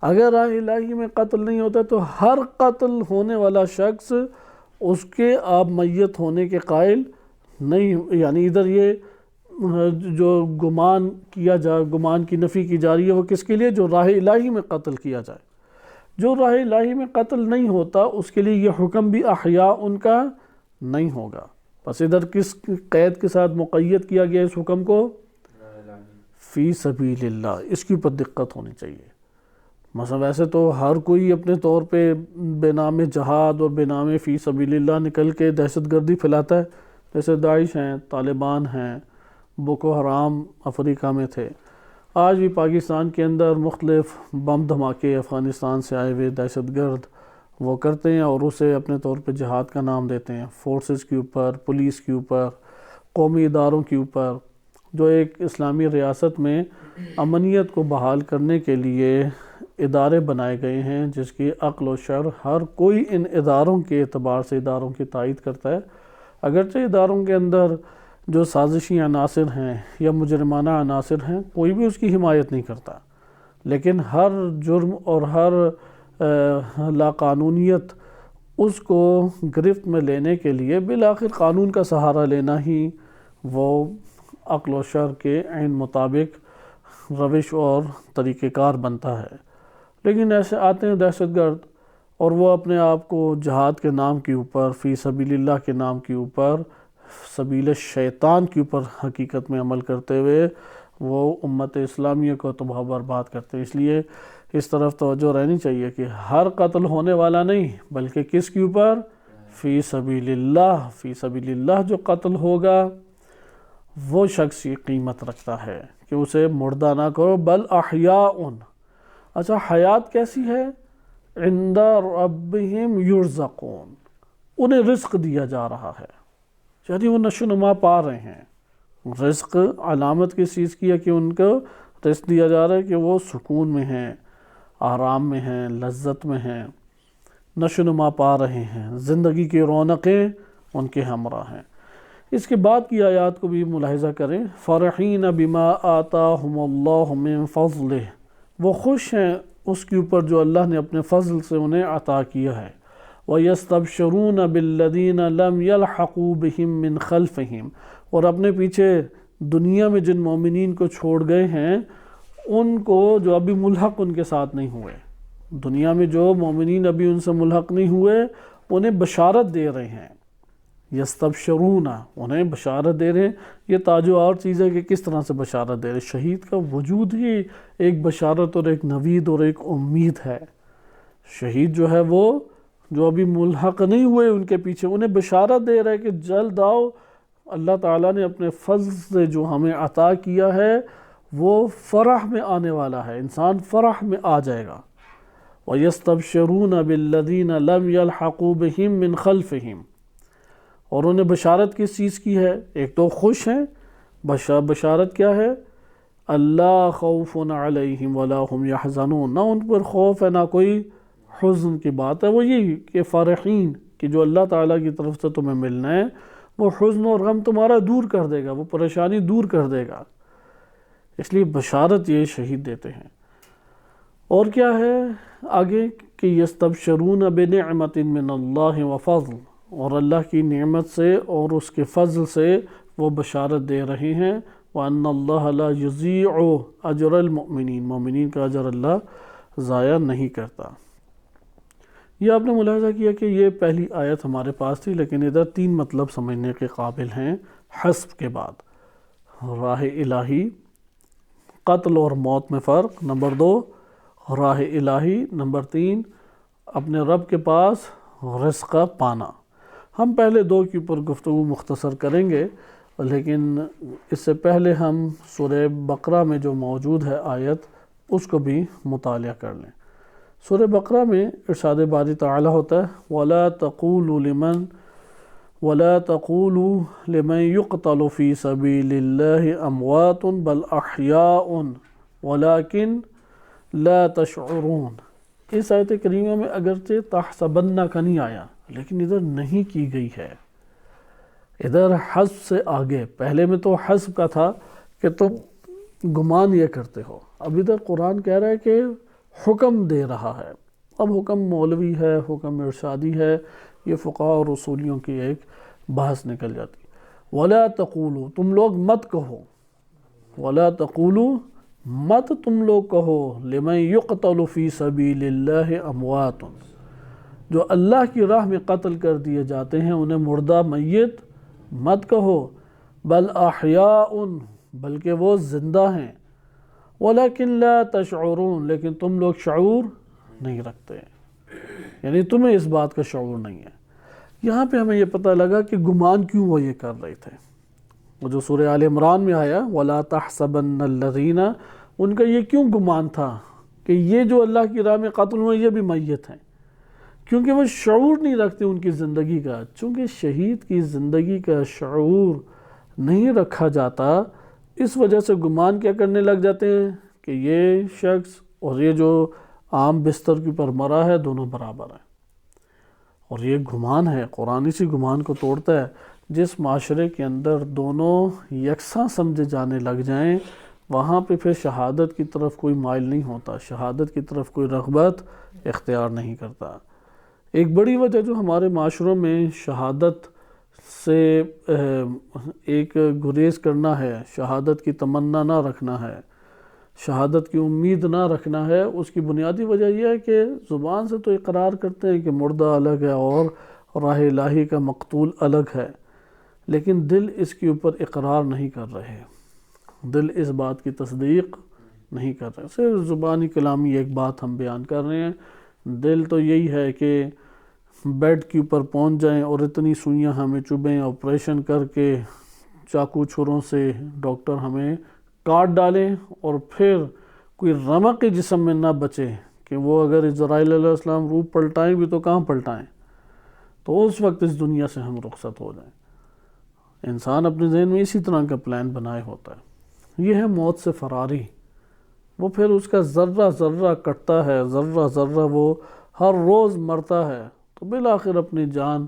اگر راہ الہی میں قتل نہیں ہوتا تو ہر قتل ہونے والا شخص اس کے آپ میت ہونے کے قائل نہیں، یعنی ادھر یہ جو گمان کیا جائے، گمان کی نفی کی جا رہی ہے وہ کس کے لیے، جو راہ الہی میں قتل کیا جائے۔ جو راہ الہی میں قتل نہیں ہوتا اس کے لیے یہ حکم بھی احیاء ان کا نہیں ہوگا۔ بس ادھر کس قید کے ساتھ مقید کیا گیا اس حکم کو، فی سبیل اللہ، اس کی اوپر دقت ہونی چاہیے۔ مثلا ویسے تو ہر کوئی اپنے طور پہ بے نام جہاد اور بے نام فی سبیل اللہ نکل کے دہشت گردی پھیلاتا ہے، جیسے داعش ہیں، طالبان ہیں، بوکو حرام افریقہ میں تھے، آج بھی پاکستان کے اندر مختلف بم دھماکے افغانستان سے آئے ہوئے دہشت گرد وہ کرتے ہیں اور اسے اپنے طور پہ جہاد کا نام دیتے ہیں، فورسز کے اوپر، پولیس کے اوپر، قومی اداروں کے اوپر، جو ایک اسلامی ریاست میں امنیت کو بحال کرنے کے لیے ادارے بنائے گئے ہیں، جس کی عقل و شرع ہر کوئی ان اداروں کے اعتبار سے اداروں کی تائید کرتا ہے، اگرچہ اداروں کے اندر جو سازشی عناصر ہیں یا مجرمانہ عناصر ہیں کوئی بھی اس کی حمایت نہیں کرتا، لیکن ہر جرم اور ہر لاقانونیت اس کو گرفت میں لینے کے لیے بالآخر قانون کا سہارا لینا ہی وہ عقل و شرع کے عین مطابق روش اور طریقہ کار بنتا ہے۔ لیکن ایسے آتے ہیں دہشت گرد اور وہ اپنے آپ کو جہاد کے نام کے اوپر، فی سبیل اللہ کے نام کے اوپر، سبیل شیطان کے اوپر حقیقت میں عمل کرتے ہوئے وہ امت اسلامیہ کو تباہ و برباد کرتے ہیں۔ اس لیے اس طرف توجہ رہنی چاہیے کہ ہر قتل ہونے والا نہیں، بلکہ کس کے اوپر؟ فی سبیل اللہ۔ فی سبیل اللہ جو قتل ہوگا وہ شخص یہ قیمت رکھتا ہے کہ اسے مردہ نہ کرو، بل احیاء۔ اچھا حیات کیسی ہے؟ عند ربہم یرزقون، انہیں رزق دیا جا رہا ہے، یعنی وہ نشو نما پا رہے ہیں۔ رزق علامت کس چیز کی ہے کہ ان کو رزق دیا جا رہا ہے کہ وہ سکون میں ہیں، آرام میں ہیں، لذت میں ہیں، نشو نما پا رہے ہیں، زندگی کی رونقیں ان کے ہمراہ ہیں۔ اس کے بعد کی آیات کو بھی ملاحظہ کریں، فرحین بما آتاہم اللہ من فضلہ، وہ خوش ہیں اس کے اوپر جو اللہ نے اپنے فضل سے انہیں عطا کیا ہے، وَيَسْتَبْشِرُونَ بِالَّذِينَ لَمْ يَلْحَقُوا بِهِم مِّن خَلْفِهِم، اور اپنے پیچھے دنیا میں جن مومنین کو چھوڑ گئے ہیں ان کو جو ابھی ملحق ان کے ساتھ نہیں ہوئے، دنیا میں جو مومنین ابھی ان سے ملحق نہیں ہوئے انہیں بشارت دے رہے ہیں، یستبشرون، انہیں بشارت دے رہے ہیں۔ یہ تاج و اور چیز ہے کہ کس طرح سے بشارت دے رہے ہیں، شہید کا وجود ہی ایک بشارت اور ایک نوید اور ایک امید ہے۔ شہید جو ہے وہ جو ابھی ملحق نہیں ہوئے ان کے پیچھے انہیں بشارت دے رہا ہے کہ جلد آؤ، اللہ تعالیٰ نے اپنے فضل سے جو ہمیں عطا کیا ہے وہ فرح میں آنے والا ہے، انسان فرح میں آ جائے گا۔ وَيَسْتَبْشِرُونَ بِالَّذِينَ لَمْ يَلْحَقُوا بِهِم مِّن خَلْفِهِم، اور انہیں بشارت کس چیز کی ہے؟ ایک تو خوش ہیں، بشارت کیا ہے؟ اللہ خوف علیہم ولا هم يحزنون، نہ ان پر خوف ہے نہ کوئی حزن کی بات ہے، وہ یہی کہ فرحین کہ جو اللہ تعالیٰ کی طرف سے تمہیں ملنا ہے وہ حزن اور غم تمہارا دور کر دے گا، وہ پریشانی دور کر دے گا، اس لیے بشارت یہ شہید دیتے ہیں۔ اور کیا ہے آگے کہ یستبشرون بنعمت من اللہ وفضل، اور اللہ کی نعمت سے اور اس کے فضل سے وہ بشارت دے رہے ہیں، وَأَنَّ اللَّهَ لَا يُضِيعُ أَجْرَ الْمُؤْمِنِينَ، مومنین کا اجر اللہ ضائع نہیں کرتا۔ یہ آپ نے ملاحظہ کیا کہ یہ پہلی آیت ہمارے پاس تھی، لیکن ادھر تین مطلب سمجھنے کے قابل ہیں۔ حسب کے بعد راہ الہی، قتل اور موت میں فرق، نمبر 2 راہ الہی، نمبر 3 اپنے رب کے پاس رزق کا پانا۔ ہم پہلے 2 کے اوپر گفتگو مختصر کریں گے، لیکن اس سے پہلے ہم سورہ بقرہ میں جو موجود ہے آیت اس کو بھی مطالعہ کر لیں۔ سورہ بقرہ میں ارشاد باری تعالیٰ ہوتا ہے وَلَا تَقُولُوا لِمَنْ يُقْتَلُ فِي سَبِيلِ اللَّهِ أَمْوَاتٌ بَلْ أَحْيَاءٌ وَلَكِنْ لَا تَشْعُرُونَ۔ اس آیت کریمہ میں اگرچہ تحسبن کا نہیں آیا، لیکن ادھر نہیں کی گئی ہے، ادھر حذف سے آگے۔ پہلے میں تو حذف کا تھا کہ تم گمان یہ کرتے ہو، اب ادھر قرآن کہہ رہا ہے کہ حکم دے رہا ہے۔ اب حکم مولوی ہے، حکم ارشادی ہے، یہ فقہاء اور اصولیوں کی ایک بحث نکل جاتی ہے۔ وَلَا تَقُولُوا، تم لوگ مت کہو، وَلَا تَقُولُوا مت تم لوگ کہو، لِمَنْ يُقْتَلُ فِي سَبِيلِ اللَّهِ أَمْوَاتٌ، جو اللہ کی راہ میں قتل کر دیے جاتے ہیں انہیں مردہ میت مت کہو، بل احیاء، بلکہ وہ زندہ ہیں، وَلَكِنْ لَا تَشْعُرُونَ، لیکن تم لوگ شعور نہیں رکھتے، یعنی تمہیں اس بات کا شعور نہیں ہے۔ یہاں پہ ہمیں یہ پتہ لگا کہ گمان کیوں وہ یہ کر رہے تھے۔ وہ جو سورہ آل عمران میں آیا وَلَا تَحْسَبَنَّ الَّذِينَ، ان کا یہ کیوں گمان تھا کہ یہ جو اللہ کی راہ میں قتل ہوئے یہ بھی میت ہیں، کیونکہ وہ شعور نہیں رکھتے ان کی زندگی کا. چونکہ شہید کی زندگی کا شعور نہیں رکھا جاتا، اس وجہ سے گمان کیا کرنے لگ جاتے ہیں کہ یہ شخص اور یہ جو عام بستر کے اوپر مرا ہے دونوں برابر ہیں. اور یہ گمان ہے، قرآن اسی گمان کو توڑتا ہے. جس معاشرے کے اندر دونوں یکساں سمجھے جانے لگ جائیں وہاں پہ پھر شہادت کی طرف کوئی مائل نہیں ہوتا، شہادت کی طرف کوئی رغبت اختیار نہیں کرتا. ایک بڑی وجہ جو ہمارے معاشروں میں شہادت سے ایک گریز کرنا ہے، شہادت کی تمنا نہ رکھنا ہے، شہادت کی امید نہ رکھنا ہے، اس کی بنیادی وجہ یہ ہے کہ زبان سے تو اقرار کرتے ہیں کہ مردہ الگ ہے اور راہ الہی کا مقتول الگ ہے، لیکن دل اس کے اوپر اقرار نہیں کر رہے، دل اس بات کی تصدیق نہیں کر رہے. صرف زبانی کلامی ایک بات ہم بیان کر رہے ہیں، دل تو یہی ہے کہ بیڈ کے اوپر پہنچ جائیں اور اتنی سوئیاں ہمیں چبھیں، آپریشن کر کے چاقو چھروں سے ڈاکٹر ہمیں کاٹ ڈالیں اور پھر کوئی رمق جسم میں نہ بچے کہ وہ اگر اسرائیل علیہ السلام روح پلٹائیں بھی تو کہاں پلٹائیں، تو اس وقت اس دنیا سے ہم رخصت ہو جائیں. انسان اپنے ذہن میں اسی طرح کا پلان بنائے ہوتا ہے. یہ ہے موت سے فراری. وہ پھر اس کا ذرہ ذرہ کٹتا ہے، ذرہ ذرہ وہ ہر روز مرتا ہے، تو بالآخر اپنی جان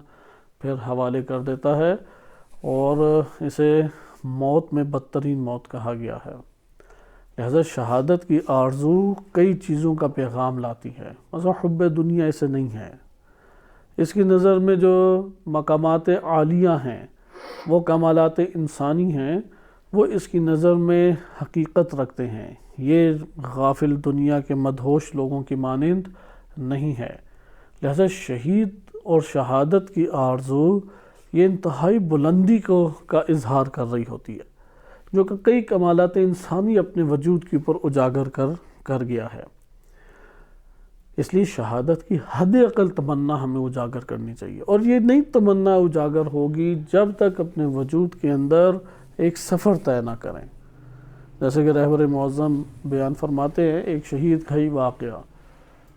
پھر حوالے کر دیتا ہے، اور اسے موت میں بدترین موت کہا گیا ہے. لہذا شہادت کی آرزو کئی چیزوں کا پیغام لاتی ہے. مثلا حب دنیا اسے نہیں ہے. اس کی نظر میں جو مقامات عالیہ ہیں، وہ کمالات انسانی ہیں، وہ اس کی نظر میں حقیقت رکھتے ہیں. یہ غافل دنیا کے مدہوش لوگوں کی مانند نہیں ہے. لہذا شہید اور شہادت کی آرزو یہ انتہائی بلندی کا اظہار کر رہی ہوتی ہے، جو کہ کئی کمالات انسانی اپنے وجود کے اوپر اجاگر کر گیا ہے. اس لیے شہادت کی حد اقل تمنا ہمیں اجاگر کرنی چاہیے، اور یہ نہیں تمنا اجاگر ہوگی جب تک اپنے وجود کے اندر ایک سفر طے نہ کریں. جیسے کہ رہبر معظم بیان فرماتے ہیں ایک شہید کا ہی واقعہ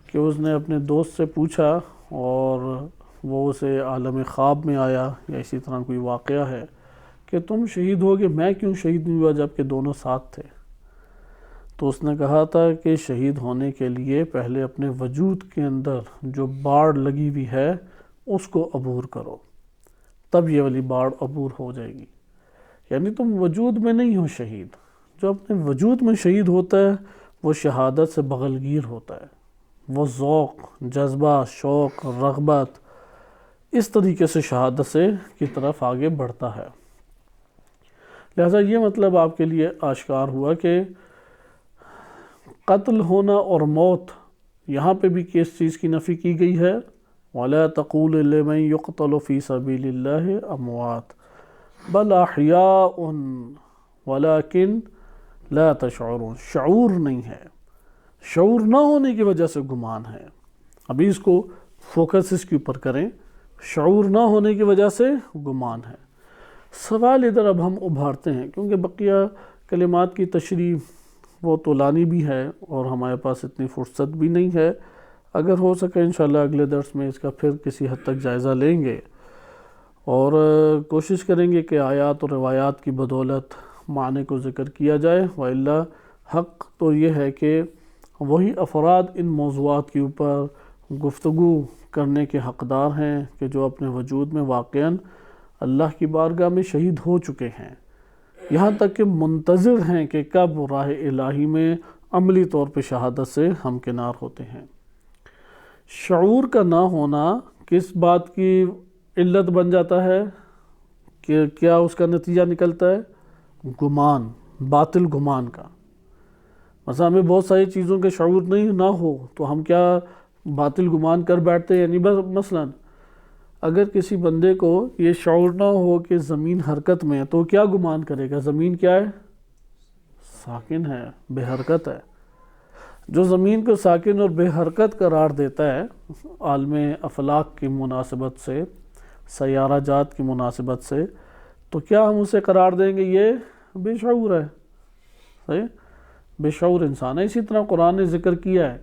کہ اس نے اپنے دوست سے پوچھا اور وہ اسے عالم خواب میں آیا یا اسی طرح کوئی واقعہ ہے کہ تم شہید ہوگے، میں کیوں شہید نہیں ہوا جب کہ دونوں ساتھ تھے. تو اس نے کہا تھا کہ شہید ہونے کے لیے پہلے اپنے وجود کے اندر جو باڑ لگی ہوئی ہے اس کو عبور کرو، تب یہ والی باڑ عبور ہو جائے گی. یعنی تم وجود میں نہیں ہو شہید، جو اپنے وجود میں شہید ہوتا ہے وہ شہادت سے بغلگیر ہوتا ہے، وہ ذوق، جذبہ، شوق، رغبت اس طریقے سے شہادت کی طرف آگے بڑھتا ہے. لہذا یہ مطلب آپ کے لیے آشکار ہوا کہ قتل ہونا اور موت، یہاں پہ بھی کس چیز کی نفی کی گئی ہے؟ وَلَا تَقُولُوا لِمَن يُقْتَلُ فِي سَبِيلِ اللَّهِ أَمْوَاتٌ بَلْ أَحْيَاءٌ وَلَكِنْ لَا تَشْعُرُونَ. شعور نہیں ہے، شعور نہ ہونے کی وجہ سے گمان ہے. ابھی اس کو فوکس اس کے اوپر کریں، شعور نہ ہونے کی وجہ سے گمان ہے. سوال ادھر اب ہم ابھارتے ہیں، کیونکہ بقیہ کلمات کی تشریح وہ طولانی بھی ہے اور ہمارے پاس اتنی فرصت بھی نہیں ہے. اگر ہو سکے انشاءاللہ اگلے درس میں اس کا پھر کسی حد تک جائزہ لیں گے اور کوشش کریں گے کہ آیات اور روایات کی بدولت معنی کو ذکر کیا جائے. وَإِلَّا حق تو یہ ہے کہ وہی افراد ان موضوعات کے اوپر گفتگو کرنے کے حقدار ہیں کہ جو اپنے وجود میں واقعاً اللہ کی بارگاہ میں شہید ہو چکے ہیں، یہاں تک کہ منتظر ہیں کہ کب راہ الہی میں عملی طور پہ شہادت سے ہمکنار ہوتے ہیں. شعور کا نہ ہونا کس بات کی علت بن جاتا ہے کہ کیا اس کا نتیجہ نکلتا ہے؟ گمان، باطل گمان کا. مثلا ہمیں بہت ساری چیزوں کے شعور نہ ہو تو ہم کیا باطل گمان کر بیٹھتے ہیں. یعنی مثلا اگر کسی بندے کو یہ شعور نہ ہو کہ زمین حرکت میں ہے تو کیا گمان کرے گا؟ زمین کیا ہے؟ ساکن ہے، بے حرکت ہے. جو زمین کو ساکن اور بے حرکت قرار دیتا ہے عالم افلاک کی مناسبت سے، سیارہ جات کی مناسبت سے، تو کیا ہم اسے قرار دیں گے یہ بے شعور ہے؟ صحیح؟ بے شعور انسان ہے. اسی طرح قرآن نے ذکر کیا ہے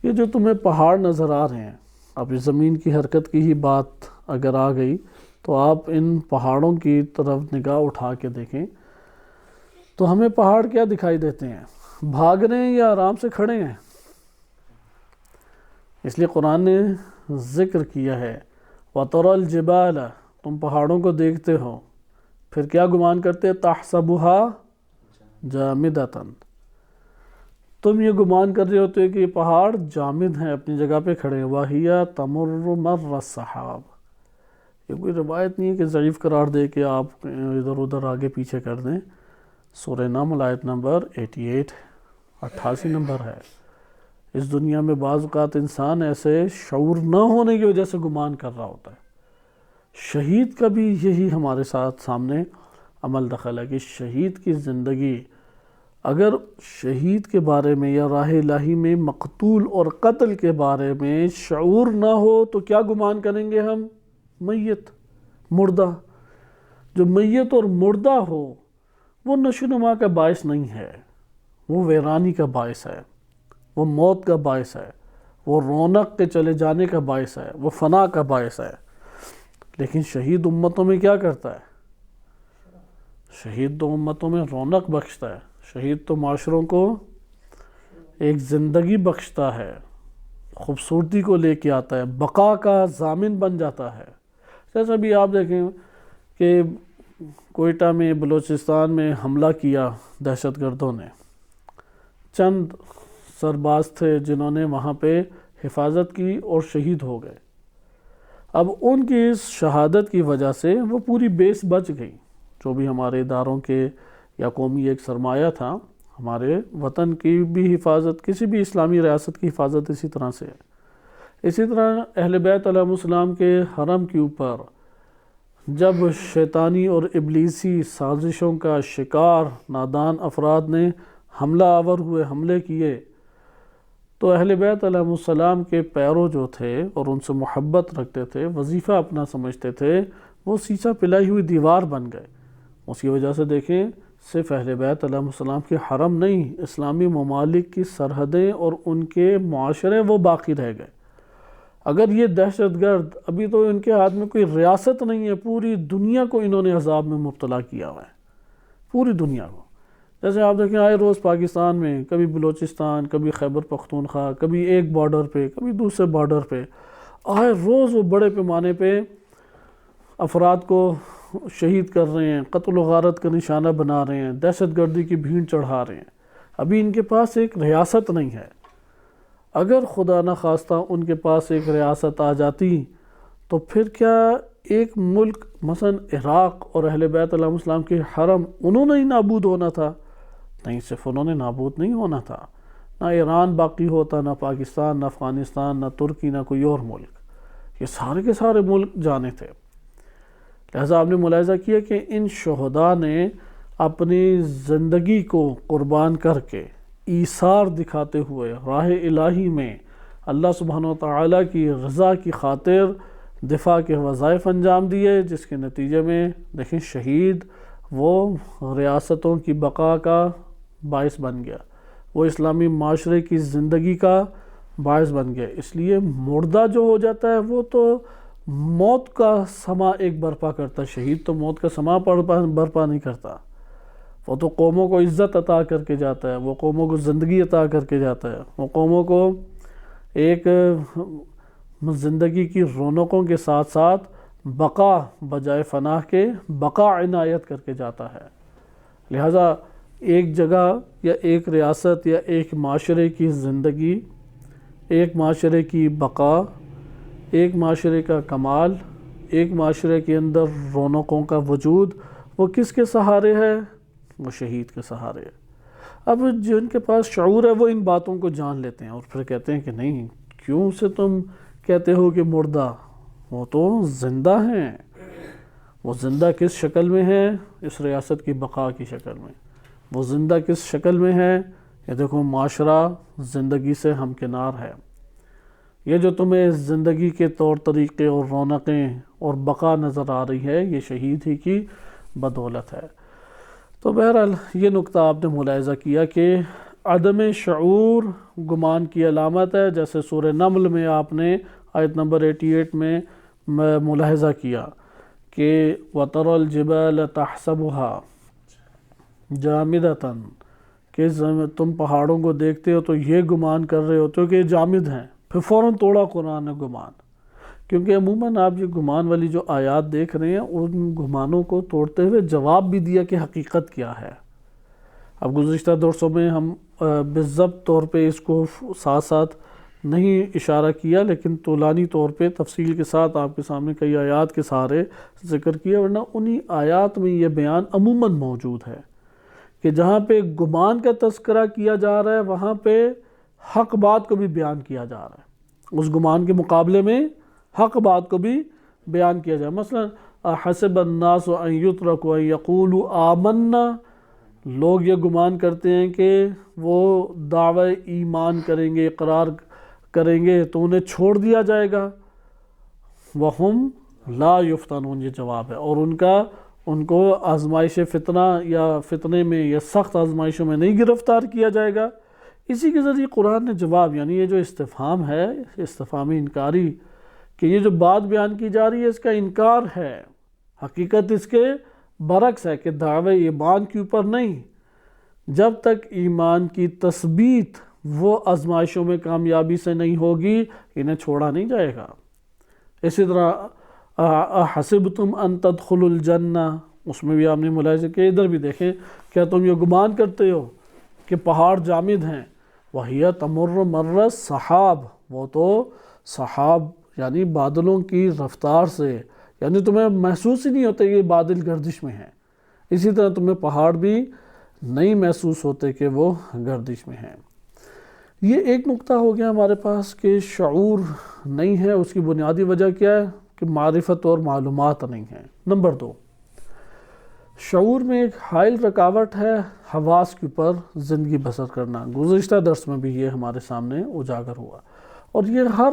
یہ جو تمہیں پہاڑ نظر آ رہے ہیں اب اس زمین کی حرکت کی ہی بات اگر آ گئی تو آپ ان پہاڑوں کی طرف نگاہ اٹھا کے دیکھیں تو ہمیں پہاڑ کیا دکھائی دیتے ہیں؟ بھاگ رہے ہیں یا آرام سے کھڑے ہیں؟ اس لیے قرآن نے ذکر کیا ہے وَتَرَى الْجِبَالَ، تم پہاڑوں کو دیکھتے ہو، پھر کیا گمان کرتے؟ تَحْسَبُهَا جَامِدَةً، تم یہ گمان کر رہے ہوتے کہ یہ پہاڑ جامد ہیں، اپنی جگہ پہ کھڑے ہیں، وَهِيَ تَمُرُّ مَرَّ السَّحَابِ، یہ کوئی روایت نہیں ہے کہ ضعیف قرار دے کے آپ ادھر ادھر آگے پیچھے کر دیں۔ سورہ نمل آیت نمبر 88 نمبر ہے۔ اس دنیا میں بعض اوقات انسان ایسے شعور نہ ہونے کی وجہ سے گمان کر رہا ہوتا ہے۔ شہید کا بھی یہی ہمارے ساتھ سامنے عمل دخل ہے کہ شہید کی زندگی، اگر شہید کے بارے میں یا راہ الہی میں مقتول اور قتل کے بارے میں شعور نہ ہو تو کیا گمان کریں گے ہم؟ میت، مردہ۔ جو میت اور مردہ ہو وہ نشو و نما کا باعث نہیں ہے، وہ ویرانی کا باعث ہے، وہ موت کا باعث ہے، وہ رونق کے چلے جانے کا باعث ہے، وہ فنا کا باعث ہے۔ لیکن شہید امتوں میں کیا کرتا ہے؟ شہید تو امتوں میں رونق بخشتا ہے، شہید تو معاشروں کو ایک زندگی بخشتا ہے، خوبصورتی کو لے کے آتا ہے، بقا کا ضامن بن جاتا ہے۔ جیسا بھی آپ دیکھیں کہ کوئٹہ میں بلوچستان میں حملہ کیا دہشت گردوں نے، چند سرباز تھے جنہوں نے وہاں پہ حفاظت کی اور شہید ہو گئے۔ اب ان کی اس شہادت کی وجہ سے وہ پوری بیس بچ گئی، جو بھی ہمارے اداروں کے یا قومی ایک سرمایہ تھا، ہمارے وطن کی بھی حفاظت، کسی بھی اسلامی ریاست کی حفاظت اسی طرح سے ہے۔ اسی طرح اہل بیت علیہ السلام کے حرم کے اوپر جب شیطانی اور ابلیسی سازشوں کا شکار نادان افراد نے حملہ آور ہوئے، حملے کیے، تو اہل بیت علیہ السلام کے پیرو جو تھے اور ان سے محبت رکھتے تھے، وظیفہ اپنا سمجھتے تھے، وہ سیسا پلائی ہوئی دیوار بن گئے۔ اس کی وجہ سے دیکھیں صرف اہل بیت علیہ السلام کے حرم نہیں، اسلامی ممالک کی سرحدیں اور ان کے معاشرے وہ باقی رہ گئے۔ اگر یہ دہشت گرد، ابھی تو ان کے ہاتھ میں کوئی ریاست نہیں ہے، پوری دنیا کو انہوں نے عذاب میں مبتلا کیا ہوا ہے، پوری دنیا کو۔ جیسے آپ دیکھیں آئے روز پاکستان میں کبھی بلوچستان، کبھی خیبر پختونخوا، کبھی ایک بارڈر پہ، کبھی دوسرے بارڈر پہ، آئے روز وہ بڑے پیمانے پہ افراد کو شہید کر رہے ہیں، قتل و غارت کا نشانہ بنا رہے ہیں، دہشت گردی کی بھیڑ چڑھا رہے ہیں۔ ابھی ان کے پاس ایک ریاست نہیں ہے۔ اگر خدا نخواستہ ان کے پاس ایک ریاست آ جاتی تو پھر کیا ایک ملک مثلا عراق اور اہل بیت علیہ السلام کے حرم انہوں نے ہی نابود ہونا تھا؟ نہیں، صرف انہوں نے نابود نہیں ہونا تھا، نہ ایران باقی ہوتا، نہ پاکستان، نہ افغانستان، نہ ترکی، نہ کوئی اور ملک، یہ سارے کے سارے ملک جانے تھے۔ لہٰذا آپ نے ملاحظہ کیا کہ ان شہداء نے اپنی زندگی کو قربان کر کے، ایثار دکھاتے ہوئے راہ الہی میں اللہ سبحانہ وتعالیٰ کی رضا کی خاطر دفاع کے وظائف انجام دیے، جس کے نتیجے میں دیکھیں شہید وہ ریاستوں کی بقا کا باعث بن گیا، وہ اسلامی معاشرے کی زندگی کا باعث بن گیا۔ اس لیے مردہ جو ہو جاتا ہے وہ تو موت کا سما ایک برپا کرتا ہے، شہید تو موت کا سما برپا نہیں کرتا، وہ تو قوموں کو عزت عطا کر کے جاتا ہے، وہ قوموں کو زندگی عطا کر کے جاتا ہے، وہ قوموں کو ایک زندگی کی رونقوں کے ساتھ ساتھ بقا بجائے فنا کے بقا عنایت کر کے جاتا ہے۔ لہٰذا ایک جگہ یا ایک ریاست یا ایک معاشرے کی زندگی، ایک معاشرے کی بقا، ایک معاشرے کا کمال، ایک معاشرے کے اندر رونقوں کا وجود، وہ کس کے سہارے ہے؟ وہ شہید کے سہارے ہے۔ اب جن کے پاس شعور ہے وہ ان باتوں کو جان لیتے ہیں اور پھر کہتے ہیں کہ نہیں، کیوں سے تم کہتے ہو کہ مردہ؟ وہ تو زندہ ہیں۔ وہ زندہ کس شکل میں ہے؟ اس ریاست کی بقا کی شکل میں۔ وہ زندہ کس شکل میں ہے؟ یہ دیکھو معاشرہ زندگی سے ہمکنار ہے۔ یہ جو تمہیں زندگی کے طور طریقے اور رونقیں اور بقا نظر آ رہی ہے، یہ شہید ہی کی بدولت ہے۔ تو بہرحال یہ نقطہ آپ نے ملاحظہ کیا کہ عدم شعور گمان کی علامت ہے، جیسے سورہ نمل میں آپ نے آیت نمبر 88 میں ملاحظہ کیا کہ وَتَرَى الْجِبَالَ تَحْسَبُهَا جَامِدَةً، کہ تم پہاڑوں کو دیکھتے ہو تو یہ گمان کر رہے ہوتے ہو کہ یہ جامد ہیں، پھر فوراً توڑا قرآن نے گمان، کیونکہ عموماً آپ یہ گمان والی جو آیات دیکھ رہے ہیں ان گمانوں کو توڑتے ہوئے جواب بھی دیا کہ حقیقت کیا ہے۔ اب گزشتہ درسوں میں ہم بالضبط طور پہ اس کو ساتھ ساتھ نہیں اشارہ کیا، لیکن طولانی طور پہ تفصیل کے ساتھ آپ کے سامنے کئی آیات کے سہارے ذکر کیا، ورنہ انہی آیات میں یہ بیان عموماً موجود ہے کہ جہاں پہ گمان کا تذکرہ کیا جا رہا ہے وہاں پہ حق بات کو بھی بیان کیا جا رہا ہے، اس گمان کے مقابلے میں حق بات کو بھی بیان کیا جائے۔ مثلا حسب الناس ان یترکوا ان یقولوا آمنا، لوگ یہ گمان کرتے ہیں کہ وہ دعوی ایمان کریں گے، اقرار کریں گے تو انہیں چھوڑ دیا جائے گا، وہم لا یفتنون، یہ جواب ہے، اور ان کو آزمائش فتنہ یا فتنے میں یا سخت آزمائشوں میں نہیں گرفتار کیا جائے گا۔ اسی کے ذریعے قرآن نے جواب، یعنی یہ جو استفہام ہے، استفہامی انکاری، کہ یہ جو بات بیان کی جا رہی ہے اس کا انکار ہے، حقیقت اس کے برعکس ہے کہ دعوی ایمان کے اوپر نہیں، جب تک ایمان کی تثبیت وہ آزمائشوں میں کامیابی سے نہیں ہوگی انہیں چھوڑا نہیں جائے گا۔ اسی طرح حسبتم ان تدخلوا الجنہ، اس میں بھی آپ نے ملاحظہ کیا، ادھر بھی دیکھیں، کیا تم یہ گمان کرتے ہو کہ پہاڑ جامد ہیں؟ وَهِيَ تَمُرُّ مَرَّ السَّحَابِ، وہ تو سحاب یعنی بادلوں کی رفتار سے، یعنی تمہیں محسوس ہی نہیں ہوتا کہ بادل گردش میں ہیں، اسی طرح تمہیں پہاڑ بھی نہیں محسوس ہوتے کہ وہ گردش میں ہیں۔ یہ ایک نقطہ ہو گیا ہمارے پاس کہ شعور نہیں ہے، اس کی بنیادی وجہ کیا ہے کہ معرفت اور معلومات نہیں ہیں۔ نمبر 2، شعور میں ایک حائل رکاوٹ ہے حواس کے اوپر زندگی بسر کرنا، گزشتہ درس میں بھی یہ ہمارے سامنے اجاگر ہوا، اور یہ ہر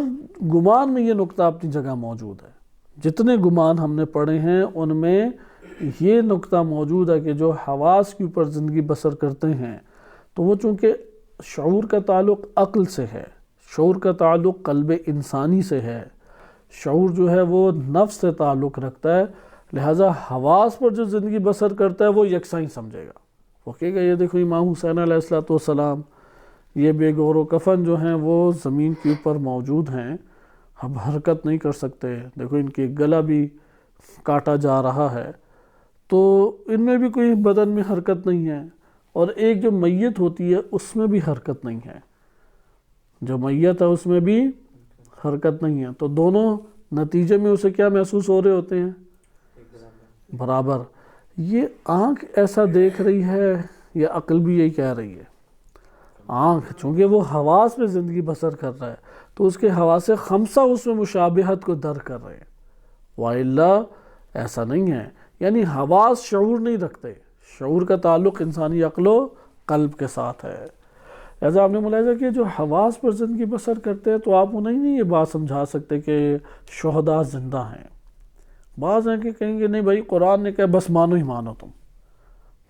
گمان میں یہ نقطہ اپنی جگہ موجود ہے، جتنے گمان ہم نے پڑھے ہیں ان میں یہ نقطہ موجود ہے کہ جو حواس کے اوپر زندگی بسر کرتے ہیں تو وہ چونکہ شعور کا تعلق عقل سے ہے، شعور کا تعلق قلب انسانی سے ہے، شعور جو ہے وہ نفس سے تعلق رکھتا ہے، لہٰذا حواس پر جو زندگی بسر کرتا ہے وہ یکساں ہی سمجھے گا، وہ کہے گا یہ دیکھو امام حسین علیہ السلام یہ بے گور و کفن جو ہیں وہ زمین کے اوپر موجود ہیں، اب حرکت نہیں کر سکتے، دیکھو ان کے گلا بھی کاٹا جا رہا ہے، تو ان میں بھی کوئی بدن میں حرکت نہیں ہے، اور ایک جو میت ہوتی ہے اس میں بھی حرکت نہیں ہے، جو میت ہے اس میں بھی حرکت نہیں ہے، تو دونوں نتیجے میں اسے کیا محسوس ہو رہے ہوتے ہیں؟ برابر۔ یہ آنکھ ایسا دیکھ رہی ہے یا عقل بھی یہی کہہ رہی ہے؟ آنکھ، چونکہ وہ حواس میں زندگی بسر کر رہا ہے تو اس کے حواس خمسہ اس میں مشابہت کو در کر رہے ہیں، وَإِلَّا ایسا نہیں ہے، یعنی حواس شعور نہیں رکھتے، شعور کا تعلق انسانی عقل و قلب کے ساتھ ہے۔ لہذا آپ نے ملاحظہ کیا جو حواس پر زندگی بسر کرتے ہیں تو آپ انہیں نہیں یہ بات سمجھا سکتے کہ شہداء زندہ ہیں۔ بعض ہیں کہ کہیں گے نہیں بھائی قرآن نے کہا بس مانو ہی مانو تم،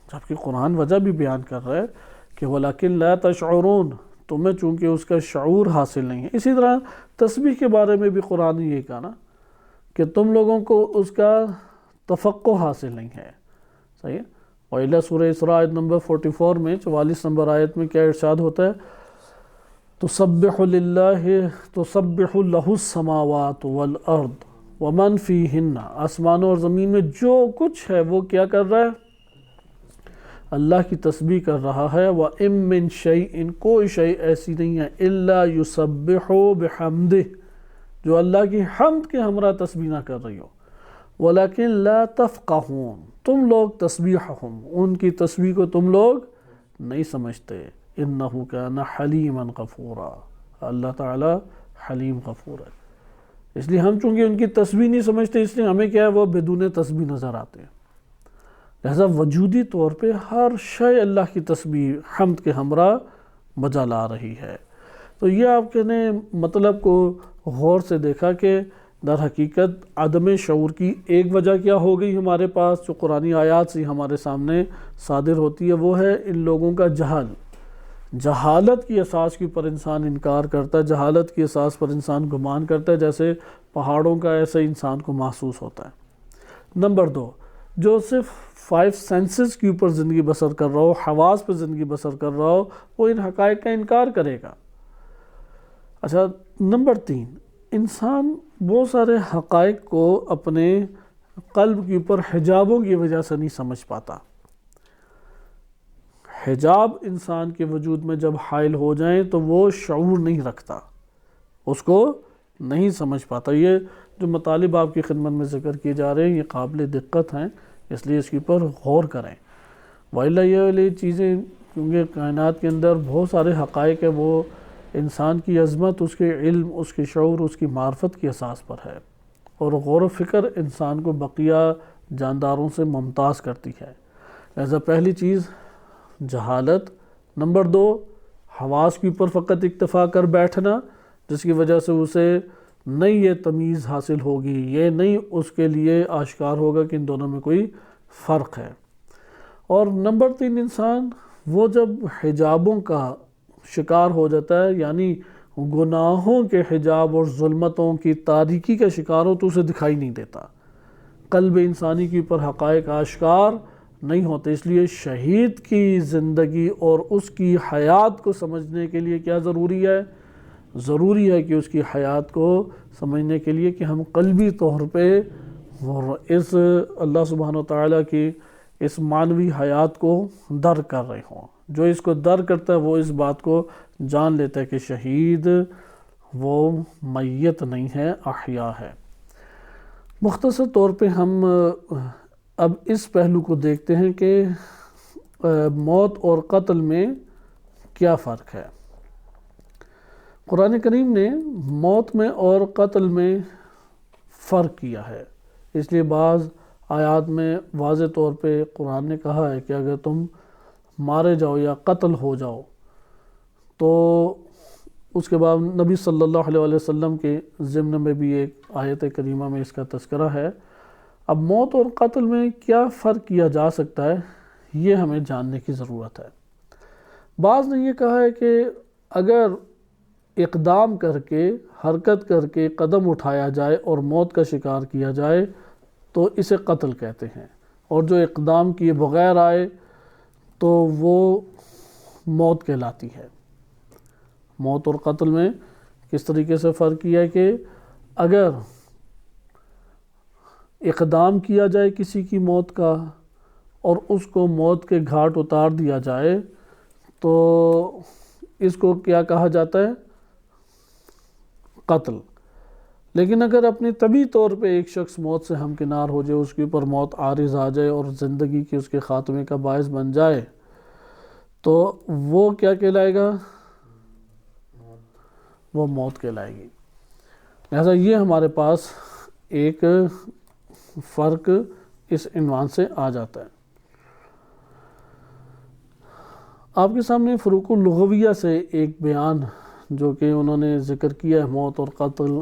جبکہ قرآن وجہ بھی بیان کر رہا ہے کہ وَلَكِنْ لَا تَشْعُرُونَ، تمہیں چونکہ اس کا شعور حاصل نہیں ہے۔ اسی طرح تسبیح کے بارے میں بھی قرآن نے یہ کہا نا کہ تم لوگوں کو اس کا تفقہ حاصل نہیں ہے، صحیح ہے۔ وَإِلَّا سورہ اسراء آیت نمبر 44 میں 44 نمبر آیت میں کیا ارشاد ہوتا ہے؟ تُسَبِّحُ لَهُ السَّمَاوَاتُ وَالْأَرْضُ وَمَنْ فِيهِنَّ، آسمانوں اور زمین میں جو کچھ ہے وہ کیا کر رہا ہے؟ اللہ کی تسبیح کر رہا ہے۔ وَإِن مِّن شَيْءٍ، کوئی شے ایسی نہیں ہے، إِلَّا يُسَبِّحُ بِحَمْدِهِ، جو اللہ کی حمد کے ہمراہ تسبیح نہ کر رہی ہو، وَلَكِنْ لَا تَفْقَهُونَ، تم لوگ تسبیحہم، ان کی تسبیح کو تم لوگ نہیں سمجھتے۔ إِنَّهُ كَانَ حَلِيمًا غَفُورًا، اللہ تعالی حلیم غفور ہے، اس لیے ہم چونکہ ان کی تسبیح نہیں سمجھتے اس لیے ہمیں کیا ہے وہ بدون تسبیح نظر آتے ہیں، لہذا وجودی طور پہ ہر شے اللہ کی تسبیح حمد کے ہمراہ بجا لا رہی ہے۔ تو یہ آپ نے مطلب کو غور سے دیکھا کہ در حقیقت عدم شعور کی ایک وجہ کیا ہو گئی ہمارے پاس جو قرآنی آیات سے ہمارے سامنے صادر ہوتی ہے، وہ ہے ان لوگوں کا جہل، جہالت کی اساس کے اوپر انسان انکار کرتا ہے، جہالت کی اساس پر انسان گمان کرتا ہے جیسے پہاڑوں کا، ایسے انسان کو محسوس ہوتا ہے۔ نمبر 2، جو صرف 5 سینسز کے اوپر زندگی بسر کر رہا ہو، حواس پہ زندگی بسر کر رہا ہو، وہ ان حقائق کا انکار کرے گا۔ اچھا، نمبر 3، انسان بہت سارے حقائق کو اپنے قلب کے اوپر حجابوں کی وجہ سے نہیں سمجھ پاتا۔ حجاب انسان کے وجود میں جب حائل ہو جائیں تو وہ شعور نہیں رکھتا، اس کو نہیں سمجھ پاتا۔ یہ جو مطالب آپ کی خدمت میں ذکر کیے جا رہے ہیں یہ قابل دقت ہیں، اس لیے اس کے اوپر غور کریں۔ وَإِلَّا یہ والی چیزیں، کیونکہ کائنات کے اندر بہت سارے حقائق ہیں، وہ انسان کی عظمت، اس کے علم، اس کے شعور، اس کی معرفت کی اساس پر ہے، اور غور و فکر انسان کو بقیہ جانداروں سے ممتاز کرتی ہے۔ لہذا پہلی چیز جہالت، نمبر 2 حواس کے اوپر فقط اکتفا کر بیٹھنا، جس کی وجہ سے اسے نہیں یہ تمیز حاصل ہوگی، یہ نہیں اس کے لیے آشکار ہوگا کہ ان دونوں میں کوئی فرق ہے۔ اور نمبر 3، انسان وہ جب حجابوں کا شکار ہو جاتا ہے، یعنی گناہوں کے حجاب اور ظلمتوں کی تاریکی کا شکار ہو، تو اسے دکھائی نہیں دیتا، قلب انسانی کے اوپر حقائق آشکار نہیں ہوتے۔ اس لیے شہید کی زندگی اور اس کی حیات کو سمجھنے کے لیے کیا ضروری ہے؟ ضروری ہے کہ اس کی حیات کو سمجھنے کے لیے کہ ہم قلبی طور پہ اس اللہ سبحانہ وتعالیٰ کی اس معنوی حیات کو درک کر رہے ہوں۔ جو اس کو درک کرتا ہے وہ اس بات کو جان لیتا ہے کہ شہید وہ میت نہیں ہے، احیاء ہے۔ مختصر طور پہ ہم اب اس پہلو کو دیکھتے ہیں کہ موت اور قتل میں کیا فرق ہے۔ قرآن کریم نے موت میں اور قتل میں فرق کیا ہے، اس لیے بعض آیات میں واضح طور پہ قرآن نے کہا ہے کہ اگر تم مارے جاؤ یا قتل ہو جاؤ، تو اس کے بعد نبی صلی اللہ علیہ وسلم کے ضمن میں بھی ایک آیت کریمہ میں اس کا تذکرہ ہے۔ اب موت اور قتل میں کیا فرق کیا جا سکتا ہے، یہ ہمیں جاننے کی ضرورت ہے۔ بعض نے یہ کہا ہے کہ اگر اقدام کر کے، حرکت کر کے قدم اٹھایا جائے اور موت کا شکار کیا جائے تو اسے قتل کہتے ہیں، اور جو اقدام کیے بغیر آئے تو وہ موت کہلاتی ہے۔ موت اور قتل میں کس طریقے سے فرق کیا ہے کہ اگر اقدام کیا جائے کسی کی موت کا اور اس کو موت کے گھاٹ اتار دیا جائے تو اس کو کیا کہا جاتا ہے؟ قتل۔ لیکن اگر اپنی طبعی طور پہ ایک شخص موت سے ہمکنار ہو جائے، اس کے اوپر موت عارض آ جائے اور زندگی کے اس کے خاتمے کا باعث بن جائے تو وہ کیا کہلائے گا؟ وہ موت کہلائے گی۔ لہذا یہ ہمارے پاس ایک فرق اس عنوان سے آ جاتا ہے۔ آپ کے سامنے فروق اللغویہ سے ایک بیان جو کہ انہوں نے ذکر کیا ہے موت اور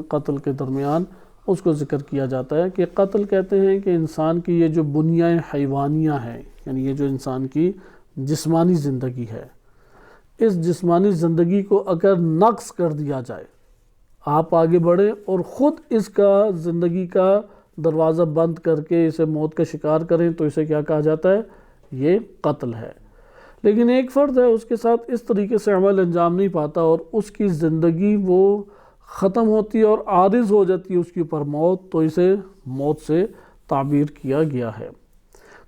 قتل کے درمیان، اس کو ذکر کیا جاتا ہے کہ قتل کہتے ہیں کہ انسان کی یہ جو بنیائیں حیوانیہ ہیں، یعنی یہ جو انسان کی جسمانی زندگی ہے، اس جسمانی زندگی کو اگر نقص کر دیا جائے، آپ آگے بڑھیں اور خود اس کا زندگی کا دروازہ بند کر کے اسے موت کا شکار کریں تو اسے کیا کہا جاتا ہے؟ یہ قتل ہے۔ لیکن ایک فرد ہے، اس کے ساتھ اس طریقے سے عمل انجام نہیں پاتا اور اس کی زندگی وہ ختم ہوتی ہے اور عارض ہو جاتی ہے اس کے اوپر موت، تو اسے موت سے تعبیر کیا گیا ہے۔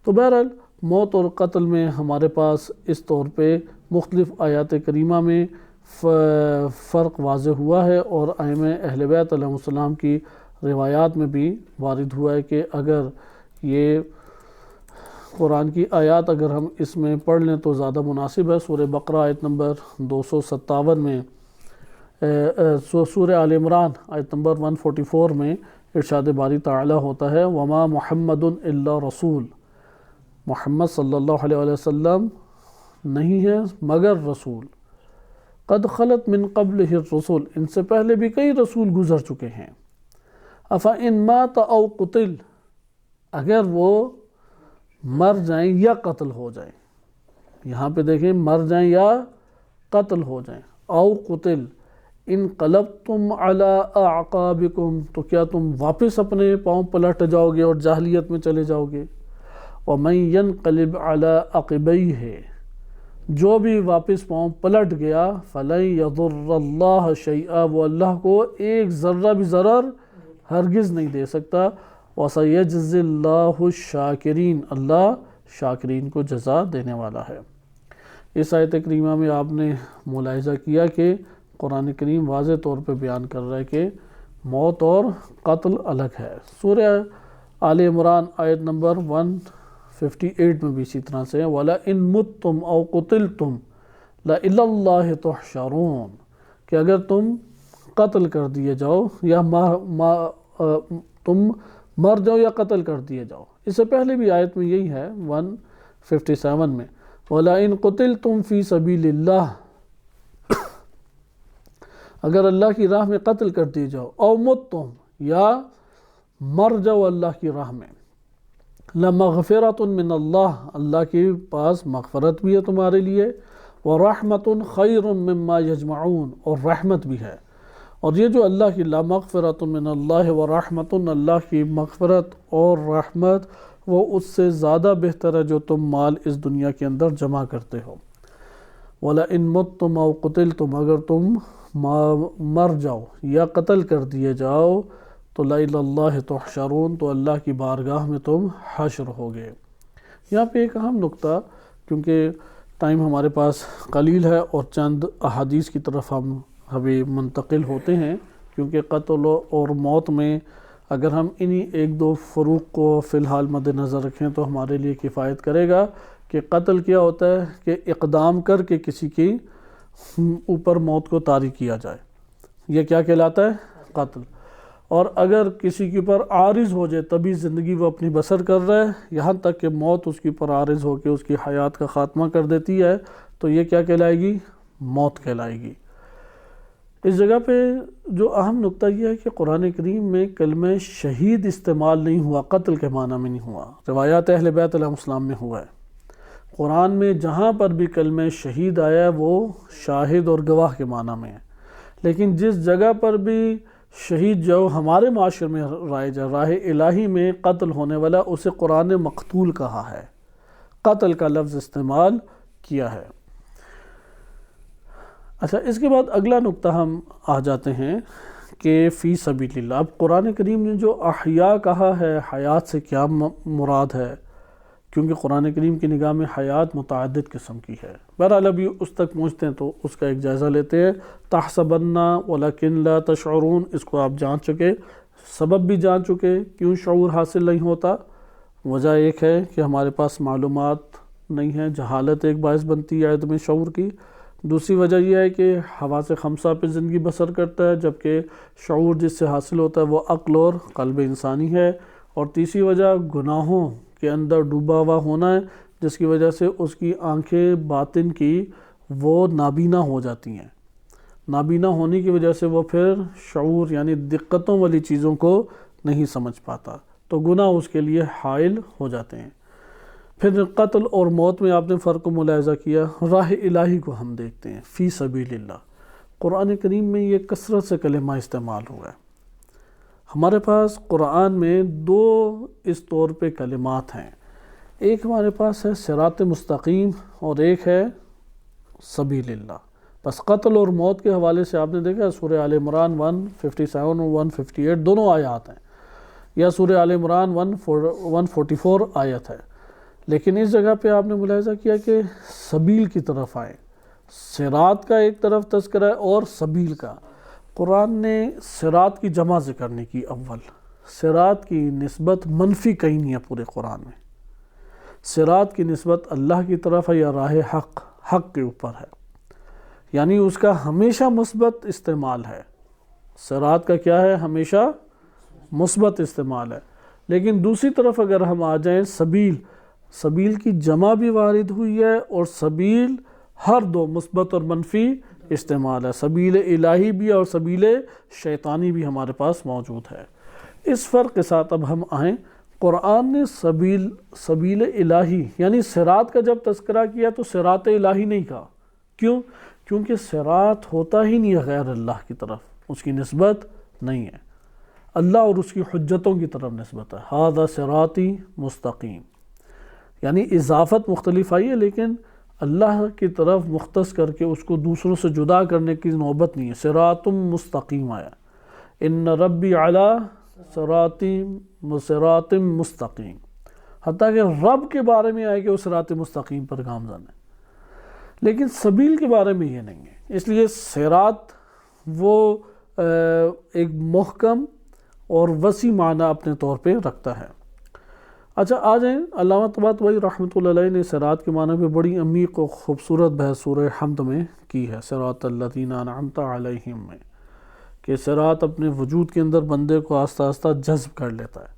تو بہرحال موت اور قتل میں ہمارے پاس اس طور پہ مختلف آیات کریمہ میں فرق واضح ہوا ہے، اور ائمہ اہل بیت علیہ السلام کی روایات میں بھی وارد ہوا ہے کہ اگر یہ قرآن کی آیات اگر ہم اس میں پڑھ لیں تو زیادہ مناسب ہے۔ سورہ بقرہ آیت نمبر 257 میں، سورہ آل عمران آیت نمبر 144 میں ارشاد باری تعالی ہوتا ہے وَمَا مُحَمَّدٌ إِلَّا رَسُولٌ، محمد صلی اللہ علیہ وسلم نہیں ہے مگر رسول، قد خلت من قبلہ الرسل، ان سے پہلے بھی کئی رسول گزر چکے ہیں، أَفَإِن مَاتَ أَوْ قُتِلَ، اگر وہ مر جائیں یا قتل ہو جائیں۔ یہاں پہ دیکھیں، مر جائیں یا قتل ہو جائیں، او قتل انقلبتم علی اعقابکم، تو کیا تم واپس اپنے پاؤں پلٹ جاؤ گے اور جاہلیت میں چلے جاؤ گے؟ ومن ینقلب علی عقبیہ، جو بھی واپس پاؤں پلٹ گیا، فلن یضر اللہ شیئا، وہ اللہ کو ایک ذرہ بھی ضرر ہرگز نہیں دے سکتا۔ وَسَيَجْزِي اللَّهُ الشَّاكِرِينَ، اللہ شاکرین کو جزا دینے والا ہے۔ اس آیت کریمہ میں آپ نے ملاحظہ کیا کہ قرآن کریم واضح طور پہ بیان کر رہا ہے کہ موت اور قتل الگ ہے۔ سورہ آل عمران آیت نمبر 158 میں بھی اسی طرح سے وَلَئِن مُتُّمْ أَوْ قُتِلْتُمْ لَإِلَى اللَّهِ تُحْشَرُونَ، کہ اگر تم قتل کر دیے جاؤ یا تم مر جاؤ یا قتل کر دیے جاؤ۔ اس سے پہلے بھی آیت میں یہی ہے 157 میں وَلَئِن قُتِلْتُمْ فِي سَبِيلِ اللَّهِ، اگر اللہ کی راہ میں قتل کر دیے جاؤ، او متم، یا مر جاؤ اللہ کی راہ میں، لَمَغْفِرَةٌ مِّنَ اللَّهِ، اللہ کے پاس مغفرت بھی ہے تمہارے لیے، وَرَحْمَةٌ خَيْرٌ مِّمَّا يَجْمَعُونَ، اور رحمت بھی ہے۔ اور یہ جو اللہ کی لَمَغْفِرَةٌ مِّنَ اللَّهِ وَرَحْمَةٌ، اللہ کی مغفرت اور رحمت، وہ اس سے زیادہ بہتر ہے جو تم مال اس دنیا کے اندر جمع کرتے ہو۔ وَلَئِن مُتُّمْ أَوْ قُتِلْتُمْ، اگر تم مر جاؤ یا قتل کر دیے جاؤ، تو لَإِلَى اللَّهِ تُحْشَرُونَ، تو اللہ کی بارگاہ میں تم حشر ہوگے۔ یہاں پہ ایک اہم نقطہ، کیونکہ ٹائم ہمارے پاس قلیل ہے اور چند احادیث کی طرف ہم ابھی منتقل ہوتے ہیں، کیونکہ قتل اور موت میں اگر ہم انہی ایک دو فروق کو فی الحال مد نظر رکھیں تو ہمارے لیے کفایت کرے گا کہ قتل کیا ہوتا ہے کہ اقدام کر کے کسی کی اوپر موت کو طاری کیا جائے، یہ کیا کہلاتا ہے؟ قتل۔ اور اگر کسی کے اوپر عارض ہو جائے، تبھی زندگی وہ اپنی بسر کر رہا ہے، یہاں تک کہ موت اس کے اوپر عارض ہو کے اس کی حیات کا خاتمہ کر دیتی ہے، تو یہ کیا کہلائے گی؟ موت کہلائے گی۔ اس جگہ پہ جو اہم نقطہ یہ ہے کہ قرآن کریم میں کلمہ شہید استعمال نہیں ہوا، قتل کے معنی میں نہیں ہوا، روایات اہل بیت علیہ السلام میں ہوا ہے۔ قرآن میں جہاں پر بھی کلمہ شہید آیا ہے وہ شاہد اور گواہ کے معنی میں ہے، لیکن جس جگہ پر بھی شہید جو ہمارے معاشرے میں رائج ہے، راہ الہی میں قتل ہونے والا، اسے قرآن نے مقتول کہا ہے، قتل کا لفظ استعمال کیا ہے۔ اچھا، اس کے بعد اگلا نقطہ ہم آ جاتے ہیں کہ فی سبیل اللہ۔ اب قرآن کریم نے جو احیاء کہا ہے، حیات سے کیا مراد ہے؟ کیونکہ قرآن کریم کی نگاہ میں حیات متعدد قسم کی ہے۔ بہرحال ابھی اس تک پہنچتے ہیں تو اس کا ایک جائزہ لیتے ہیں۔ تحسبن ولکن لا تشعرون، اس کو آپ جان چکے، سبب بھی جان چکے کیوں شعور حاصل نہیں ہوتا۔ وجہ ایک ہے کہ ہمارے پاس معلومات نہیں ہیں، جہالت ایک باعث بنتی ہے عدم شعور کی۔ دوسری وجہ یہ ہے کہ حواس خمسہ پہ زندگی بسر کرتا ہے، جبکہ شعور جس سے حاصل ہوتا ہے وہ عقل اور قلب انسانی ہے۔ اور تیسری وجہ گناہوں کے اندر ڈوبا ہوا ہونا ہے، جس کی وجہ سے اس کی آنکھیں باطن کی وہ نابینا ہو جاتی ہیں۔ نابینا ہونے کی وجہ سے وہ پھر شعور یعنی دقتوں والی چیزوں کو نہیں سمجھ پاتا، تو گناہ اس کے لیے حائل ہو جاتے ہیں۔ پھر قتل اور موت میں آپ نے فرق کو ملاحظہ کیا۔ راہ الہی کو ہم دیکھتے ہیں، فی سبیل اللہ، قرآن کریم میں یہ کثرت سے کلمہ استعمال ہوا ہے۔ ہمارے پاس قرآن میں دو اس طور پہ کلمات ہیں، ایک ہمارے پاس ہے صراط مستقیم اور ایک ہے سبیل اللہ۔ بس قتل اور موت کے حوالے سے آپ نے دیکھا سورہ آل عمران 157 اور 158 دونوں آیات ہیں، یا سورہ آل عمران 144 آیت ہے، لیکن اس جگہ پہ آپ نے ملاحظہ کیا کہ سبیل کی طرف آئے، صراط کا ایک طرف تذکرہ ہے اور سبیل کا۔ قرآن نے صراط کی جمع ذکر نہیں کی، اول صراط کی نسبت منفی کہیں نہیں ہے پورے قرآن میں، صراط کی نسبت اللہ کی طرف ہے یا راہ حق کے اوپر ہے، یعنی اس کا ہمیشہ مثبت استعمال ہے۔ صراط کا کیا ہے؟ ہمیشہ مثبت استعمال ہے۔ لیکن دوسری طرف اگر ہم آ جائیں، سبیل کی جمع بھی وارد ہوئی ہے اور سبیل ہر دو مثبت اور منفی استعمال ہے، سبیل الہی بھی اور سبیل شیطانی بھی ہمارے پاس موجود ہے۔ اس فرق کے ساتھ اب ہم آئیں، قرآن نے سبیل الہی یعنی صراط کا جب تذکرہ کیا تو صراط الہی نہیں کہا، کیوں؟ کیونکہ صراط ہوتا ہی نہیں ہے غیر اللہ کی طرف، اس کی نسبت نہیں ہے، اللہ اور اس کی حجتوں کی طرف نسبت ہے۔ ھذا صراطی مستقیم، یعنی اضافت مختلف آئی ہے لیکن اللہ کی طرف مختص کر کے اس کو دوسروں سے جدا کرنے کی نوبت نہیں ہے۔ صراط مستقیم آیا، ان ربی علی صراط مستقیم، حتیٰ کہ رب کے بارے میں آئے کہ وہ صراط مستقیم پر گامزن ہے، لیکن سبیل کے بارے میں یہ نہیں ہے۔ اس لیے صراط وہ ایک محکم اور وسیع معنی اپنے طور پہ رکھتا ہے۔ اچھا آ جائیں، علامہ طباطبائی رحمۃ اللہ علیہ نے صراط کے معنی پہ بڑی عمیق و خوبصورت بحث سورہ حمد میں کی ہے، صراط الذین انعمت علیہم میں، کہ صراط اپنے وجود کے اندر بندے کو آہستہ آہستہ جذب کر لیتا ہے۔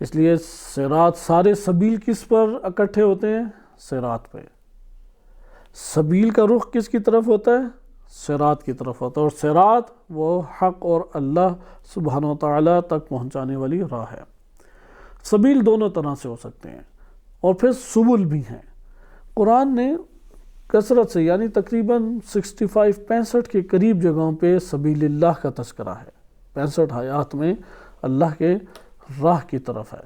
اس لیے صراط، سارے سبیل کس پر اکٹھے ہوتے ہیں؟ صراط پہ۔ سبیل کا رخ کس کی طرف ہوتا ہے؟ صراط کی طرف ہوتا ہے، اور صراط وہ حق اور اللہ سبحانہ و تعالیٰ تک پہنچانے والی راہ ہے۔ سبیل دونوں طرح سے ہو سکتے ہیں، اور پھر سبل بھی ہیں۔ قرآن نے کثرت سے، یعنی تقریباً 65 کے قریب جگہوں پہ سبیل اللہ کا تذکرہ ہے، 65 آیات میں اللہ کے راہ کی طرف ہے۔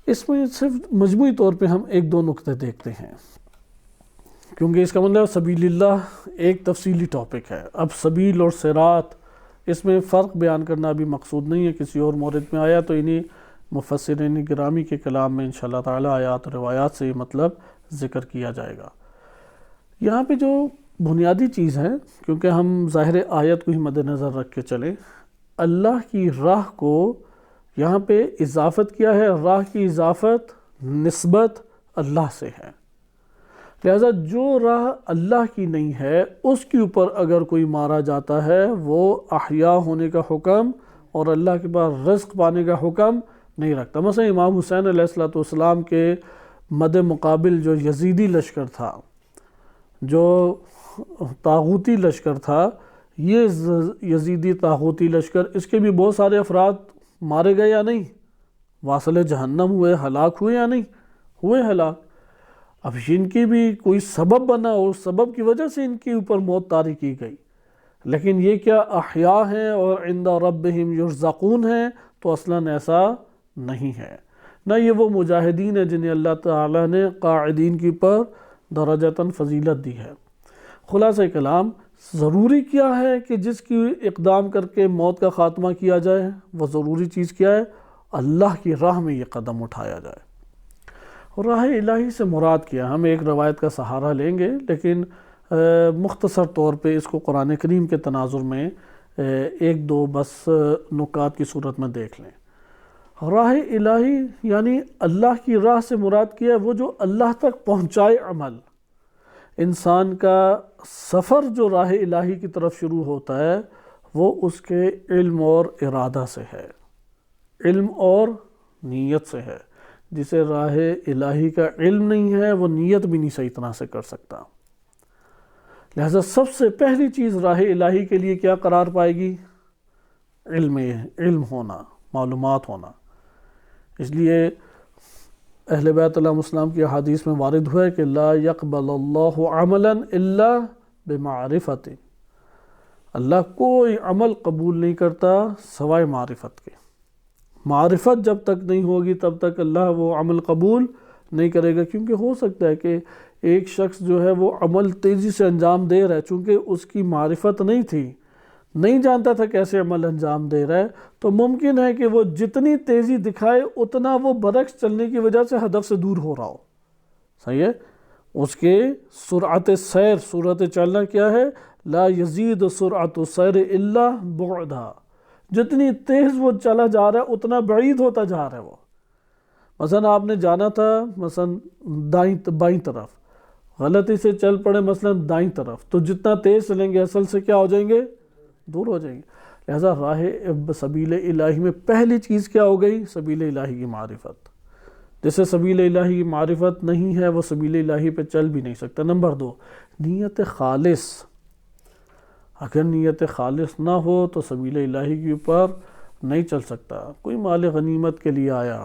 اس میں صرف مجموعی طور پہ ہم ایک دو نقطے دیکھتے ہیں، کیونکہ اس کا مطلب سبیل اللہ ایک تفصیلی ٹاپک ہے۔ اب سبیل اور صراط، اس میں فرق بیان کرنا بھی مقصود نہیں ہے، کسی اور مورد میں آیا تو انہی مفسرین گرامی کے کلام میں انشاءاللہ تعالی آیات و روایات سے یہ مطلب ذکر کیا جائے گا۔ یہاں پہ جو بنیادی چیز ہے، کیونکہ ہم ظاہر آیت کو ہی مد نظر رکھ کے چلیں، اللہ کی راہ کو یہاں پہ اضافت کیا ہے، راہ کی اضافت نسبت اللہ سے ہے، لہذا جو راہ اللہ کی نہیں ہے اس کے اوپر اگر کوئی مارا جاتا ہے وہ احیاء ہونے کا حکم اور اللہ کے پاس رزق پانے کا حکم نہیں رکھتا۔ مثلا امام حسین علیہ السلام کے مد مقابل جو یزیدی لشکر تھا، جو طاغوتی لشکر تھا، یہ یزیدی طاغوتی لشکر، اس کے بھی بہت سارے افراد مارے گئے یا نہیں؟ واصل جہنم ہوئے، ہلاک ہوئے یا نہیں؟ ہوئے ہلاک۔ اب ان کی بھی کوئی سبب بنا اور اس سبب کی وجہ سے ان کے اوپر موت طاری کی گئی، لیکن یہ کیا احیاء ہیں اور عند ربہم یرزقون ہیں؟ تو اصلاً ایسا نہیں ہے۔ نہ یہ وہ مجاہدین ہیں جنہیں اللہ تعالیٰ نے قاعدین کے اوپر درجتاً فضیلت دی ہے۔ خلاصہ کلام، ضروری کیا ہے کہ جس کی اقدام کر کے موت کا خاتمہ کیا جائے؟ وہ ضروری چیز کیا ہے؟ اللہ کی راہ میں یہ قدم اٹھایا جائے۔ اور راہ الہی سے مراد کیا؟ ہم ایک روایت کا سہارا لیں گے، لیکن مختصر طور پہ اس کو قرآن کریم کے تناظر میں ایک دو بس نکات کی صورت میں دیکھ لیں۔ راہ الہی یعنی اللہ کی راہ سے مراد کیا ہے وہ جو اللہ تک پہنچائے عمل۔ انسان کا سفر جو راہ الہی کی طرف شروع ہوتا ہے وہ اس کے علم اور ارادہ سے ہے، علم اور نیت سے ہے۔ جسے راہ الہی کا علم نہیں ہے وہ نیت بھی نہیں صحیح طرح سے کر سکتا۔ لہذا سب سے پہلی چیز راہ الہی کے لیے کیا قرار پائے گی؟ علم ہونا، معلومات ہونا۔ اس لیے اہل بیت علیہم السلام کی احادیث میں وارد ہوا ہے کہ لا يقبل اللہ عملا الا بمعرفت، اللہ کوئی عمل قبول نہیں کرتا سوائے معرفت کے۔ معرفت جب تک نہیں ہوگی تب تک اللہ وہ عمل قبول نہیں کرے گا، کیونکہ ہو سکتا ہے کہ ایک شخص جو ہے وہ عمل تیزی سے انجام دے رہا ہے، چونکہ اس کی معرفت نہیں تھی، نہیں جانتا تھا کیسے عمل انجام دے رہا ہے، تو ممکن ہے کہ وہ جتنی تیزی دکھائے اتنا وہ برعکس چلنے کی وجہ سے ہدف سے دور ہو رہا ہو۔ صحیح ہے؟ اس کے سرعت سیر، سرعت چلنا کیا ہے؟ لا یزید سرعت السیر الا بعدا، جتنی تیز وہ چلا جا رہا ہے اتنا بعید ہوتا جا رہا ہے وہ۔ مثلا آپ نے جانا تھا بائیں طرف، غلطی سے چل پڑے مثلا دائیں طرف، تو جتنا تیز چلیں گے اصل سے کیا ہو جائیں گے؟ دور ہو جائیں گے۔ لہذا راہ سبیل الہی میں پہلی چیز کیا ہو گئی؟ سبیل الہی کی معرفت۔ جسے سبیل الہی کی معرفت نہیں ہے وہ سبیل الہی پہ چل بھی نہیں سکتا۔ نمبر 2، نیت خالص۔ اگر نیت خالص نہ ہو تو سبیل الہی کے اوپر نہیں چل سکتا۔ کوئی مال غنیمت کے لیے آیا،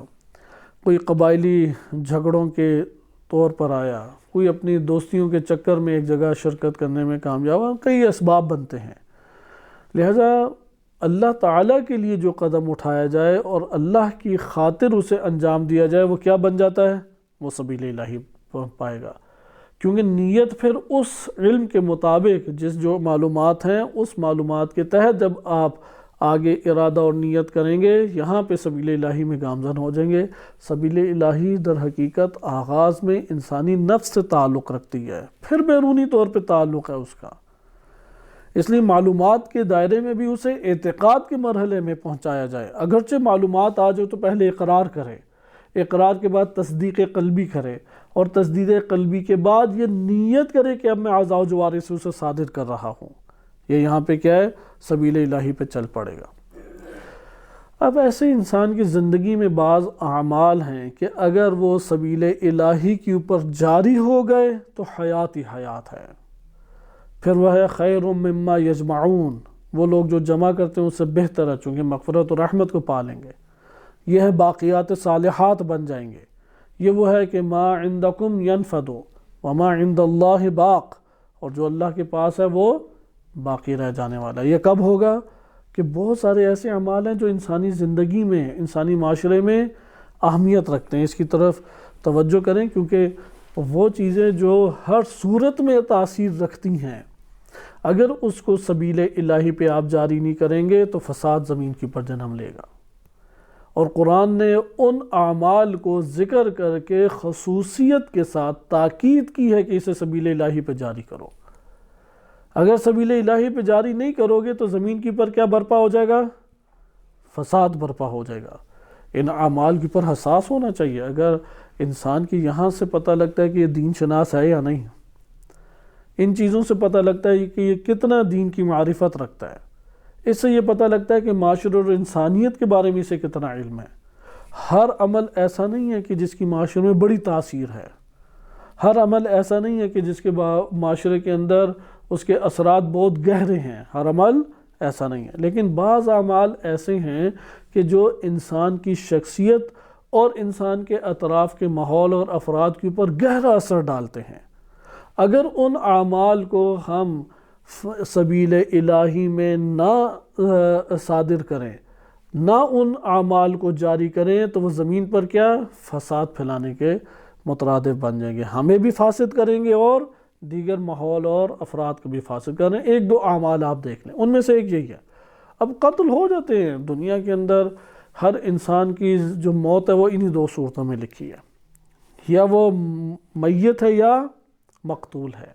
کوئی قبائلی جھگڑوں کے طور پر آیا، کوئی اپنی دوستیوں کے چکر میں ایک جگہ شرکت کرنے میں کامیاب ہوا، کئی اسباب بنتے ہیں۔ لہذا اللہ تعالیٰ کے لیے جو قدم اٹھایا جائے اور اللہ کی خاطر اسے انجام دیا جائے، وہ کیا بن جاتا ہے؟ وہ سبیل الہی پائے گا، کیونکہ نیت پھر اس علم کے مطابق جو معلومات ہیں اس معلومات کے تحت جب آپ آگے ارادہ اور نیت کریں گے، یہاں پہ سبیل الہی میں گامزن ہو جائیں گے۔ سبیل الہی در حقیقت آغاز میں انسانی نفس سے تعلق رکھتی ہے، پھر بیرونی طور پہ تعلق ہے اس کا، اس لیے معلومات کے دائرے میں بھی اسے اعتقاد کے مرحلے میں پہنچایا جائے۔ اگرچہ معلومات آ جائے تو پہلے اقرار کرے، اقرار کے بعد تصدیق قلبی کرے، اور تصدیق قلبی کے بعد یہ نیت کرے کہ اب میں اعضاء و جوارح سے اسے صادر کر رہا ہوں۔ یہ یہاں پہ کیا ہے؟ سبیل الہی پہ چل پڑے گا۔ اب ایسے انسان کی زندگی میں بعض اعمال ہیں کہ اگر وہ سبیل الہی کے اوپر جاری ہو گئے تو حیات ہی حیات ہے، پھر وہ ہے خیر مما یجمعون، وہ لوگ جو جمع کرتے ہیں اس سے بہتر ہے، چونکہ مغفرت و رحمت کو پالیں گے۔ یہ ہے باقیات صالحات بن جائیں گے۔ یہ وہ ہے کہ ما عندکم ینفد وما عند اللہ باق، اور جو اللہ کے پاس ہے وہ باقی رہ جانے والا ہے۔ یہ کب ہوگا؟ کہ بہت سارے ایسے اعمال ہیں جو انسانی زندگی میں، انسانی معاشرے میں اہمیت رکھتے ہیں، اس کی طرف توجہ کریں، کیونکہ وہ چیزیں جو ہر صورت میں تاثیر رکھتی ہیں، اگر اس کو سبیل الہی پہ آپ جاری نہیں کریں گے تو فساد زمین کی پر جنم لے گا۔ اور قرآن نے ان اعمال کو ذکر کر کے خصوصیت کے ساتھ تاکید کی ہے کہ اسے سبیل الہی پہ جاری کرو۔ اگر سبیل الہی پہ جاری نہیں کرو گے تو زمین کی پر کیا برپا ہو جائے گا؟ فساد برپا ہو جائے گا۔ ان اعمال کی پر حساس ہونا چاہیے۔ اگر انسان کی یہاں سے پتہ لگتا ہے کہ یہ دین شناس ہے یا نہیں، ان چیزوں سے پتہ لگتا ہے کہ یہ کتنا دین کی معرفت رکھتا ہے، اس سے یہ پتہ لگتا ہے کہ معاشرے اور انسانیت کے بارے میں اسے کتنا علم ہے۔ ہر عمل ایسا نہیں ہے کہ جس کی معاشرے میں بڑی تاثیر ہے، ہر عمل ایسا نہیں ہے کہ جس کے معاشرے کے اندر اس کے اثرات بہت گہرے ہیں، ہر عمل ایسا نہیں ہے، لیکن بعض اعمال ایسے ہیں کہ جو انسان کی شخصیت اور انسان کے اطراف کے ماحول اور افراد کے اوپر گہرا اثر ڈالتے ہیں۔ اگر ان اعمال کو ہم سبیل الہی میں نہ صادر کریں، نہ ان اعمال کو جاری کریں، تو وہ زمین پر کیا؟ فساد پھیلانے کے مترادف بن جائیں گے، ہمیں بھی فاسد کریں گے اور دیگر ماحول اور افراد کو بھی فاسد کریں۔ ایک دو اعمال آپ دیکھ لیں، ان میں سے ایک یہی ہے۔ اب قتل ہو جاتے ہیں دنیا کے اندر، ہر انسان کی جو موت ہے وہ انہی دو صورتوں میں لکھی ہے، یا وہ میت ہے یا مقتول ہے۔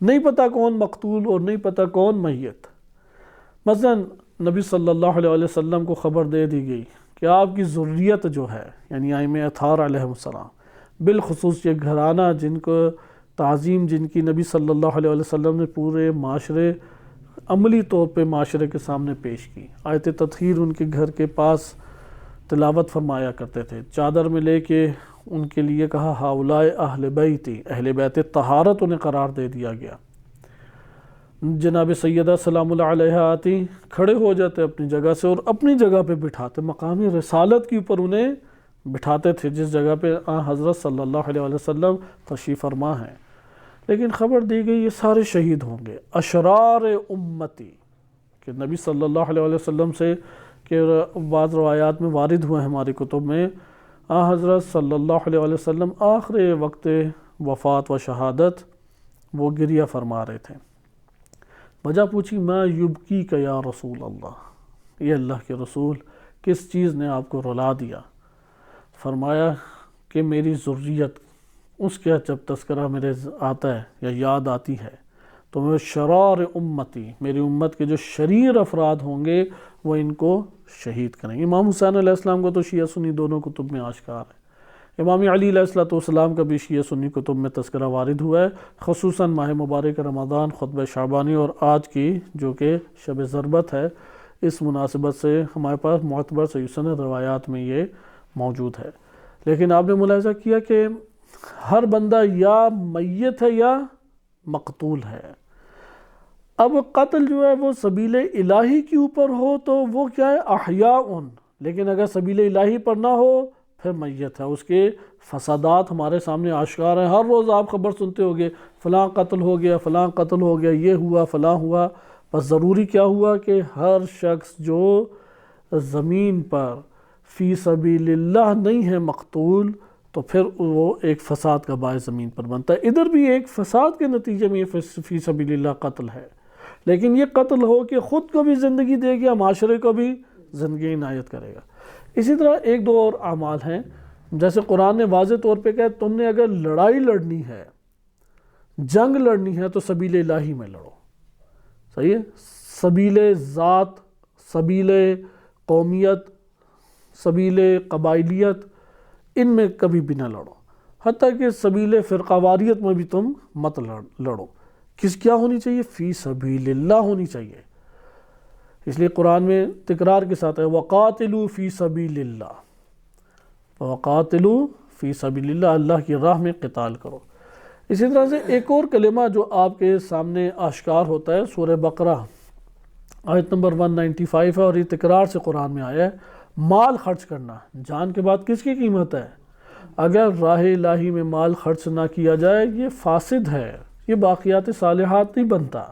نہیں پتہ کون مقتول اور نہیں پتہ کون میت۔ مثلا نبی صلی اللہ علیہ وسلم کو خبر دے دی گئی کہ آپ کی ذریت جو ہے، یعنی ائمہ اطہار علیہ السلام، بالخصوص یہ گھرانہ جن کو تعظیم جن کی نبی صلی اللہ علیہ وسلم نے پورے معاشرے، عملی طور پہ معاشرے کے سامنے پیش کی۔ آیت تطہیر ان کے گھر کے پاس تلاوت فرمایا کرتے تھے، چادر میں لے کے ان کے لیے کہا ہؤلاء اہل بیتی، اہل بیت طہارت انہیں قرار دے دیا گیا۔ جناب سیدہ سلام اللہ علیہ آتی، کھڑے ہو جاتے اپنی جگہ سے اور اپنی جگہ پہ بٹھاتے، مقامی رسالت کے اوپر انہیں بٹھاتے تھے جس جگہ پہ حضرت صلی اللہ علیہ وسلم تشریف فرما ہیں۔ لیکن خبر دی گئی یہ سارے شہید ہوں گے، اشرار امتی، کہ نبی صلی اللہ علیہ وسلم سے کہ بعض روایات میں وارد ہوئے ہیں ہماری کتب میں، حضرت صلی اللہ علیہ وسلم آخر وقت وفات و شہادت وہ گریہ فرما رہے تھے۔ وجہ پوچھی ما یبکی کا یا رسول اللہ، یہ اللہ کے رسول کس چیز نے آپ کو رلا دیا؟ فرمایا کہ میری ذریت، اس کا جب تذکرہ میرے آتا ہے یا یاد آتی ہے تو میں شرار امتی، میری امت کے جو شریر افراد ہوں گے وہ ان کو شہید کریں گے۔ امام حسین علیہ السلام کو تو شیعہ سنی دونوں کتب میں آشکار ہے، امام علی علیہ السلام کا بھی شیعہ سنی کتب میں تذکرہ وارد ہوا ہے، خصوصاً ماہ مبارک رمضان، خطبہ شعبانی اور آج کی جو کہ شب ضربت ہے، اس مناسبت سے ہمارے پاس معتبر صحیح سند روایات میں یہ موجود ہے۔ لیکن آپ نے ملاحظہ کیا کہ ہر بندہ یا میت ہے یا مقتول ہے۔ اب قتل جو ہے وہ سبیل الہی کے اوپر ہو تو وہ کیا ہے؟ احیاء، لیکن اگر سبیل الہی پر نہ ہو پھر میت ہے، اس کے فسادات ہمارے سامنے آشکار ہیں۔ ہر روز آپ خبر سنتے ہوگے فلاں قتل ہو گیا، فلاں قتل ہو گیا، یہ ہوا، فلاں ہوا۔ بس ضروری کیا ہوا کہ ہر شخص جو زمین پر فی سبیل اللہ نہیں ہے مقتول، تو پھر وہ ایک فساد کا باعث زمین پر بنتا ہے۔ ادھر بھی ایک فساد کے نتیجے میں یہ فی سبیل اللہ قتل ہے، لیکن یہ قتل ہو کہ خود کو بھی زندگی دے گا، معاشرے کو بھی زندگی عنایت کرے گا۔ اسی طرح ایک دو اور اعمال ہیں، جیسے قرآن نے واضح طور پہ کہا تم نے اگر لڑائی لڑنی ہے، جنگ لڑنی ہے، تو سبیل الہی میں لڑو۔ صحیح ہے؟ سبیل ذات، سبیل قومیت، سبیل قبائلیت، ان میں کبھی بھی نہ لڑو، حتیٰ کہ سبیل فرقہ واریت میں بھی تم مت لڑو۔ کیا ہونی چاہیے؟ فی سبیل اللہ ہونی چاہیے۔ اس لیے قرآن میں تکرار کے ساتھ ہے وَقَاتِلُوا فِي سَبِيلِ اللَّهِ، وَقَاتِلُوا فِي سَبِيلِ اللَّهِ، اللہ کی راہ میں قتال کرو۔ اسی طرح سے ایک اور کلمہ جو آپ کے سامنے آشکار ہوتا ہے، سورہ بقرہ آیت نمبر 195 ہے، اور یہ تکرار سے قرآن میں آیا ہے، مال خرچ کرنا۔ جان کے بعد کس کی قیمت ہے؟ اگر راہ الہی میں مال خرچ نہ کیا جائے یہ فاسد ہے، یہ باقیات صالحات نہیں بنتا،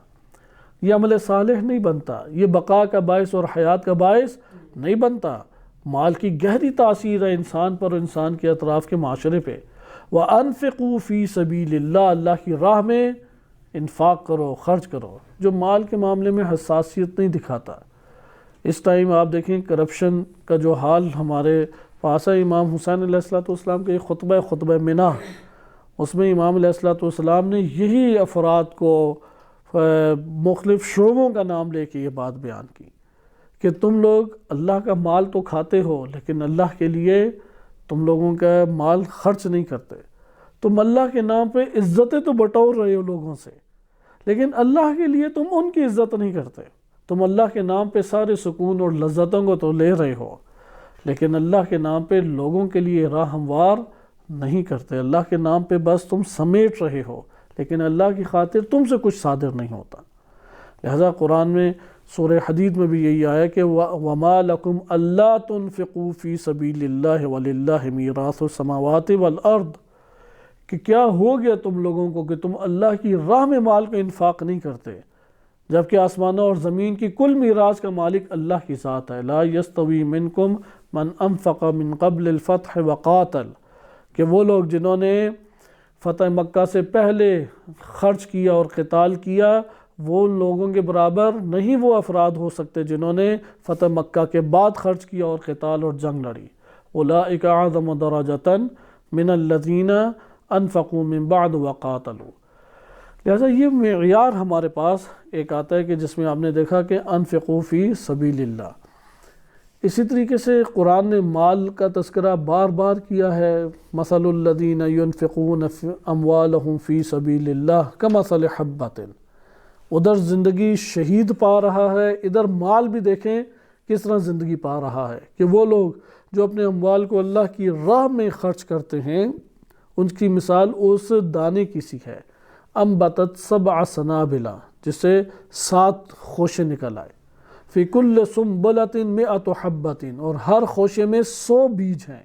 یہ عمل صالح نہیں بنتا، یہ بقا کا باعث اور حیات کا باعث نہیں بنتا۔ مال کی گہری تاثیر ہے انسان پر اور انسان کے اطراف کے معاشرے پہ۔ وَأَنفِقُوا فِي سَبِيلِ اللَّهِ، اللہ کی راہ میں انفاق کرو، خرچ کرو۔ جو مال کے معاملے میں حساسیت نہیں دکھاتا، اس ٹائم آپ دیکھیں کرپشن کا جو حال ہمارے پاس ہے، امام حسین علیہ السلام کے خطبہ منہ، اس میں امام علیہ السلام نے یہی افراد کو مختلف شعبوں کا نام لے کے یہ بات بیان کی کہ تم لوگ اللہ کا مال تو کھاتے ہو، لیکن اللہ کے لیے تم لوگوں کا مال خرچ نہیں کرتے۔ تم اللہ کے نام پہ عزتیں تو بٹور رہے ہو لوگوں سے، لیکن اللہ کے لیے تم ان کی عزت نہیں کرتے۔ تم اللہ کے نام پہ سارے سکون اور لذتوں کو تو لے رہے ہو، لیکن اللہ کے نام پہ لوگوں کے لیے راہ ہموار نہیں کرتے۔ اللہ کے نام پہ بس تم سمیٹ رہے ہو، لیکن اللہ کی خاطر تم سے کچھ صادر نہیں ہوتا۔ لہذا قرآن میں سورہ حدید میں بھی یہی آیا کہ وَمَا لَكُمْ أَلَّا تُنْفِقُوا فِي سَبِيلِ اللَّهِ وَلِلَّهِ مِيرَاثُ السَّمَاوَاتِ وَالْأَرْضِ، کہ کیا ہو گیا تم لوگوں کو کہ تم اللہ کی راہ میں مال کا انفاق نہیں کرتے، جبکہ آسمانوں اور زمین کی کل میراث کا مالک اللہ کی ذات ہے۔ لا يستوی منکم من انفق من قبل الفتح وقاتل، کہ وہ لوگ جنہوں نے فتح مکہ سے پہلے خرچ کیا اور قتال کیا، وہ لوگوں کے برابر نہیں وہ افراد ہو سکتے جنہوں نے فتح مکہ کے بعد خرچ کیا اور قتال اور جنگ لڑی۔ اولئک اعظم درجۃ من الذین انفقوا من بعد وقاتلوا۔ لہذا یہ معیار ہمارے پاس ایک آتا ہے کہ جس میں آپ نے دیکھا کہ انفقوا فی سبیل اللہ۔ اسی طریقے سے قرآن نے مال کا تذکرہ بار بار کیا ہے، مثل الذین ينفقون اموالهم فی سبیل اللہ کمثل حبۃ۔ ادھر زندگی شہید پا رہا ہے، ادھر مال بھی دیکھیں کس طرح زندگی پا رہا ہے، کہ وہ لوگ جو اپنے اموال کو اللہ کی راہ میں خرچ کرتے ہیں، ان کی مثال اس دانے کی سی ہے، انبتت 7 سنابل، جس سے 7 خوشے نکل آئے، فی کل سنبلۃ 100 حبۃ، اور ہر خوشے میں 100 بیج ہیں۔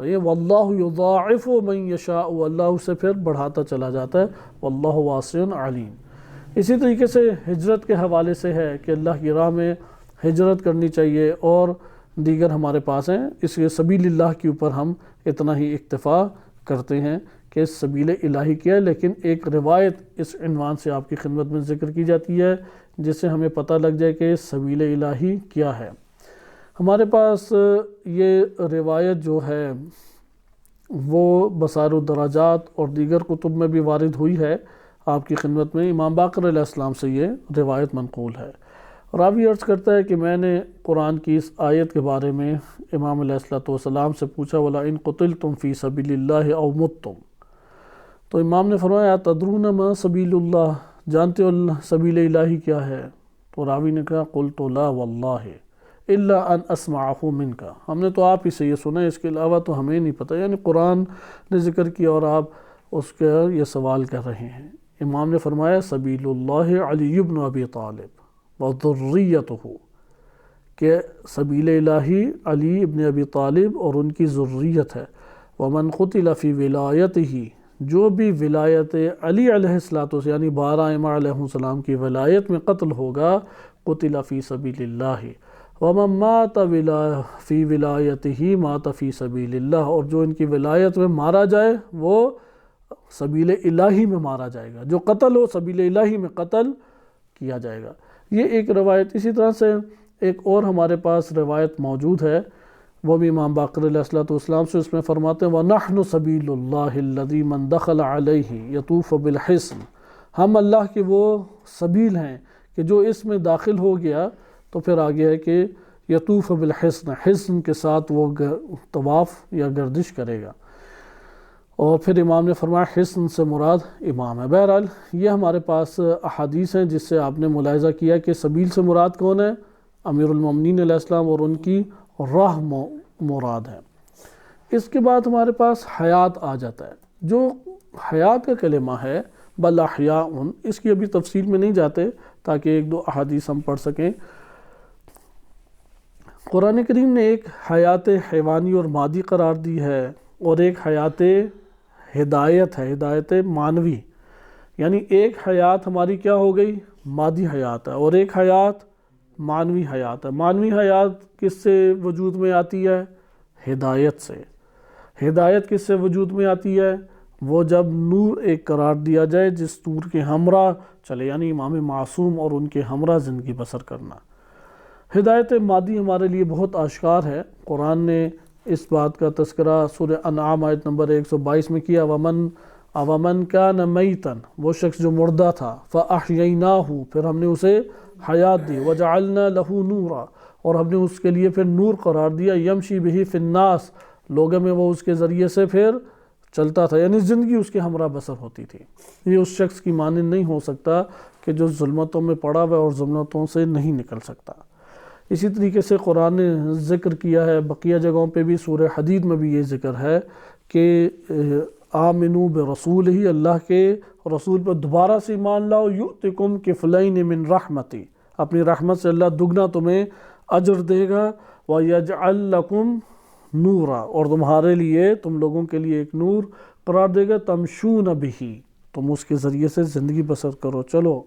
صحیح ہے، واللہ یضاعف من یشاء، اللہ اسے پھر بڑھاتا چلا جاتا ہے، واللہ واسع علیم۔ اسی طریقے سے ہجرت کے حوالے سے ہے کہ اللہ کی راہ میں ہجرت کرنی چاہیے، اور دیگر ہمارے پاس ہیں۔ اس کے سبیل اللہ کے اوپر ہم اتنا ہی اکتفا کرتے ہیں کہ سبیل الہی کیا ہے، لیکن ایک روایت اس عنوان سے آپ کی خدمت میں ذکر کی جاتی ہے جس سے ہمیں پتہ لگ جائے کہ سبیل الہی کیا ہے۔ ہمارے پاس یہ روایت جو ہے وہ بصائر الدراجات اور دیگر کتب میں بھی وارد ہوئی ہے، آپ کی خدمت میں امام باقر علیہ السلام سے یہ روایت منقول ہے۔ راوی عرض کرتا ہے کہ میں نے قرآن کی اس آیت کے بارے میں امام علیہ السلام سے پوچھا وَلَئِن قُتِلْتُمْ فِي سَبِيلِ اللَّهِ أَوْ مُتْتُمْ، تو امام نے فرمایا تدرون ما سبیل اللہ، جانتے ہو سبیل الہی کیا ہے؟ تو راوی نے کہا قلت لا واللہ الا ان اسمعہ منک، ہم نے تو آپ ہی سے یہ سنا ہے، اس کے علاوہ تو ہمیں نہیں پتہ۔ یعنی قرآن نے ذکر کیا اور آپ اس کا یہ سوال کر رہے ہیں۔ امام نے فرمایا سبیل اللہ علی بن ابی طالب وذریتہ، کہ سبیل الہی علی ابن ابی طالب اور ان کی ذریت ہے۔ ومن قتل فی ولایتہ، جو بھی ولایت علی علیہ الصلوۃ والسلام یعنی 12 ائمہ علیہ السلام کی ولایت میں قتل ہوگا، قتل فی سبیل اللہ۔ ومن مات فی ولایتہ مات فی سبیل اللہ، اور جو ان کی ولایت میں مارا جائے وہ سبیل الہی میں مارا جائے گا، جو قتل ہو سبیل الہی میں قتل کیا جائے گا۔ یہ ایک روایت۔ اسی طرح سے ایک اور ہمارے پاس روایت موجود ہے، وہ بھی امام باقر علیہ السلام سے، اس میں فرماتے ہیں وَنَحْنُ سَبِيلُ اللَّهِ الَّذِي مَنْ دَخَلَ عَلَيْهِ يَطُوفُ بِالْحِصْنِ، ہم اللہ کے وہ سبیل ہیں کہ جو اس میں داخل ہو گیا تو پھر آگے ہے کہ یطوف بالحصن، حصن کے ساتھ وہ طواف یا گردش کرے گا۔ اور پھر امام نے فرمایا حصن سے مراد امام ہے۔ بہرحال یہ ہمارے پاس احادیث ہیں جس سے آپ نے ملاحظہ کیا کہ سبیل سے مراد کون ہے؟ امیر المومنین علیہ السلام اور ان کی راہ مراد ہے۔ اس کے بعد ہمارے پاس حیات آ جاتا ہے۔ جو حیات کا کلمہ ہے بل احیاء، اس کی ابھی تفصیل میں نہیں جاتے تاکہ ایک دو احادیث ہم پڑھ سکیں۔ قرآن کریم نے ایک حیات حیوانی اور مادی قرار دی ہے، اور ایک حیات ہدایت ہے، ہدایت معنوی، یعنی ایک حیات ہماری کیا ہو گئی؟ مادی حیات ہے، اور ایک حیات معنوی حیات ہے۔ معنوی حیات کس سے وجود میں آتی ہے؟ ہدایت سے۔ ہدایت کس سے وجود میں آتی ہے؟ وہ جب نور ایک قرار دیا جائے جس نور کے ہمراہ چلے، یعنی امام معصوم اور ان کے ہمراہ زندگی بسر کرنا۔ ہدایت مادی ہمارے لیے بہت آشکار ہے۔ قرآن نے اس بات کا تذکرہ سورہ انعام آیت نمبر 122 میں کیا، وَمَنْ كَانَ مَيْتًا، وہ شخص جو مردہ تھا، فَأَحْيَيْنَاهُ، پھر ہم نے اسے حیات دی، وَجَعَلْنَا لَهُ نُورًا، اور ہم نے اس کے لیے پھر نور قرار دیا، يَمْشِي بِهِ فِي النَّاسِ، لوگوں میں وہ اس کے ذریعے سے پھر چلتا تھا، یعنی زندگی اس کے ہمراہ بسر ہوتی تھی۔ یہ اس شخص کی مانند نہیں ہو سکتا کہ جو ظلمتوں میں پڑا ہوا ہے اور ظلمتوں سے نہیں نکل سکتا۔ اسی طریقے سے قرآن نے ذکر کیا ہے بقیہ جگہوں پہ بھی، سورہ حدید میں بھی یہ ذکر ہے کہ آمنو برسول ہی، اللہ کے رسول پر دوبارہ سے ایمان لاؤ، یؤتکم کفلین من رحمتی، اپنی رحمت سے اللہ دگنا تمہیں اجر دے گا، وَيَجْعَلْ لَكُمْ نورا، اور تمہارے لیے، تم لوگوں کے لیے ایک نور قرار دے گا، تمشون بہی، تم اس کے ذریعے سے زندگی بسر کرو چلو،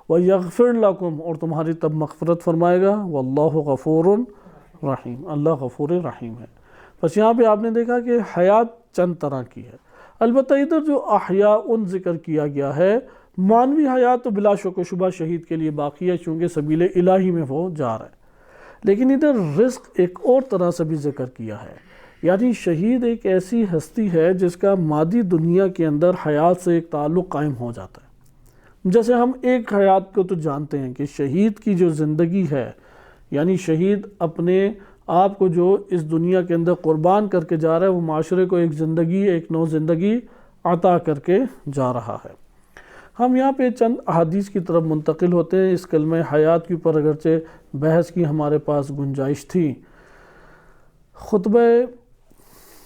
وَيَغْفِرْ لَكُمْ، اور تمہاری تب مغفرت فرمائے گا، وَاللَّهُ غَفُورٌ رحیم، اللہ غفور رحیم ہے۔ بس یہاں پہ آپ نے دیکھا کہ حیات چند طرح کی ہے۔ البتہ ادھر جو احیاء ذکر کیا گیا ہے، معنوی حیات تو بلا شک و شبہ شہید کے لیے باقی ہے چونکہ سبیل الہی میں وہ جا رہا ہے، لیکن ادھر رزق ایک اور طرح سے بھی ذکر کیا ہے، یعنی شہید ایک ایسی ہستی ہے جس کا مادی دنیا کے اندر حیات سے ایک تعلق قائم ہو جاتا ہے۔ جیسے ہم ایک حیات کو تو جانتے ہیں کہ شہید کی جو زندگی ہے، یعنی شہید اپنے آپ کو جو اس دنیا کے اندر قربان کر کے جا رہا ہے، وہ معاشرے کو ایک زندگی، ایک نو زندگی عطا کر کے جا رہا ہے۔ ہم یہاں پہ چند احادیث کی طرف منتقل ہوتے ہیں۔ اس کلمہ حیات کے اوپر اگرچہ بحث کی ہمارے پاس گنجائش تھی۔ خطبہ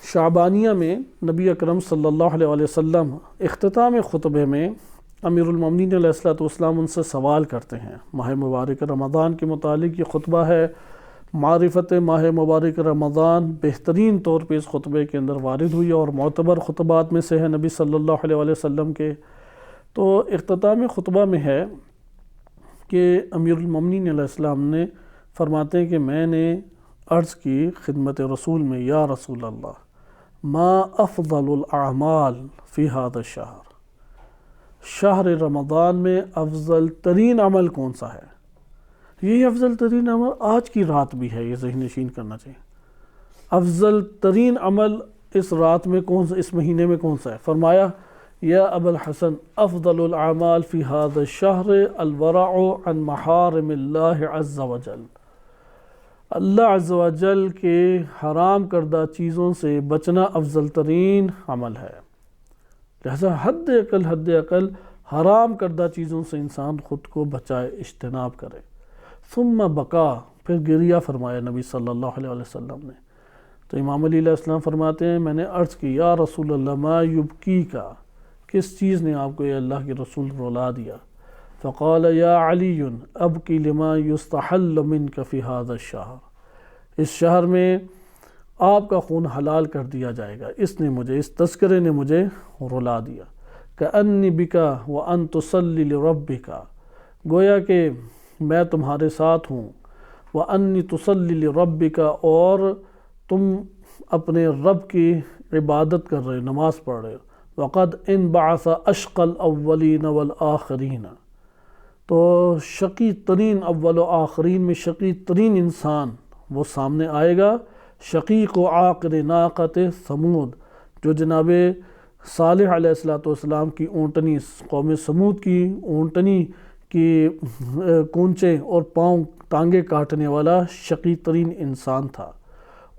شعبانیہ میں نبی اکرم صلی اللہ علیہ وسلم اختتام خطبے میں امیر المومنین علیہ السلام ان سے سوال کرتے ہیں ماہ مبارک رمضان کے متعلق۔ یہ خطبہ ہے معرفت ماہ مبارک رمضان، بہترین طور پہ اس خطبے کے اندر وارد ہوئی اور معتبر خطبات میں سے ہے نبی صلی اللہ علیہ وسلم کے۔ تو اختتام خطبہ میں ہے کہ امیر المومنین علیہ السلام نے فرماتے ہیں کہ میں نے عرض کی خدمت رسول میں، یا رسول اللہ، ما افضل الاعمال فی هذا الشہر، شہر رمضان میں افضل ترین عمل کون سا ہے؟ یہی افضل ترین عمل آج کی رات بھی ہے، یہ ذہن نشین کرنا چاہیے۔ افضل ترین عمل اس رات میں کون سا، اس مہینے میں کون سا ہے؟ فرمایا یا ابا الحسن افضل الاعمال فی هذا الشہر الورع عن محارم اللہ عز وجل، اللہ عز و جل کے حرام کردہ چیزوں سے بچنا افضل ترین عمل ہے۔ لہذا حد اقل حرام کردہ چیزوں سے انسان خود کو بچائے، اجتناب کرے۔ ثم بقا، پھر گریہ فرمایا نبی صلی اللہ علیہ وسلم نے۔ تو امام علی علیہ السلام فرماتے ہیں میں نے عرض کی یا رسول اللہ ما یبکی کا، کس چیز نے آپ کو یہ اللہ کے رسول رولا دیا؟ فقال یا علی ابکی لما یستحل منک فی ھذا الشہر، اس شہر میں آپ کا خون حلال کر دیا جائے گا، اس تذکرے نے مجھے رلا دیا۔ کأنی بکا وان تصلی لربک، گویا کہ میں تمہارے ساتھ ہوں، وانی تصلی لربک، اور تم اپنے رب کی عبادت کر رہے، نماز پڑھ رہے ہو۔ وقد انبعث اشقى الاولین والآخرین، تو شقی ترین اول و آخرین میں شقی ترین انسان وہ سامنے آئے گا، شقیق و عاقر ناقۃ ثمود، جو جناب صالح علیہ السلام کی اونٹنی، قوم سمود کی اونٹنی کی کونچے اور پاؤں ٹانگیں کاٹنے والا شقی ترین انسان تھا،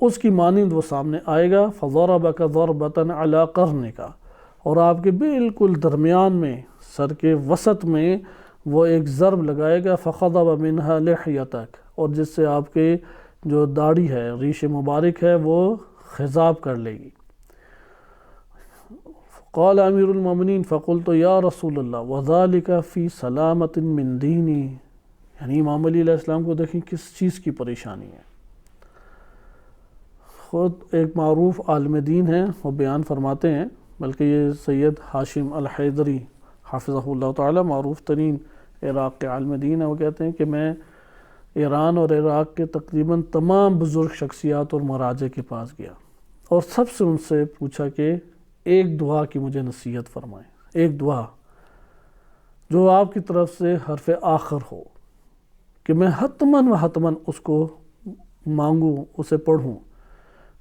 اس کی مانند وہ سامنے آئے گا۔ فضربک ضربۃ علی قرنک، اور آپ کے بالکل درمیان میں، سر کے وسط میں وہ ایک ضرب لگائے گا، فخضب منها لحیتک، اور جس سے آپ کے جو داڑھی ہے، ریش مبارک ہے، وہ خضاب کر لے گی۔ قال امیر المومنین فقلت یا رسول اللہ وذالک فی سلامۃ من دینی، یعنی امام علی علیہ السلام کو دیکھیں کس چیز کی پریشانی ہے۔ خود ایک معروف عالم دین ہیں، وہ بیان فرماتے ہیں، بلکہ یہ سید ہاشم الحیدری حافظہ اللہ تعالی، معروف ترین عراق کے عالم دین ہیں، وہ کہتے ہیں کہ میں ایران اور عراق کے تقریباً تمام بزرگ شخصیات اور مراجع کے پاس گیا اور سب سے ان سے پوچھا کہ ایک دعا کی مجھے نصیحت فرمائیں، ایک دعا جو آپ کی طرف سے حرف آخر ہو کہ میں حتماً و حتماً اس کو مانگوں، اسے پڑھوں۔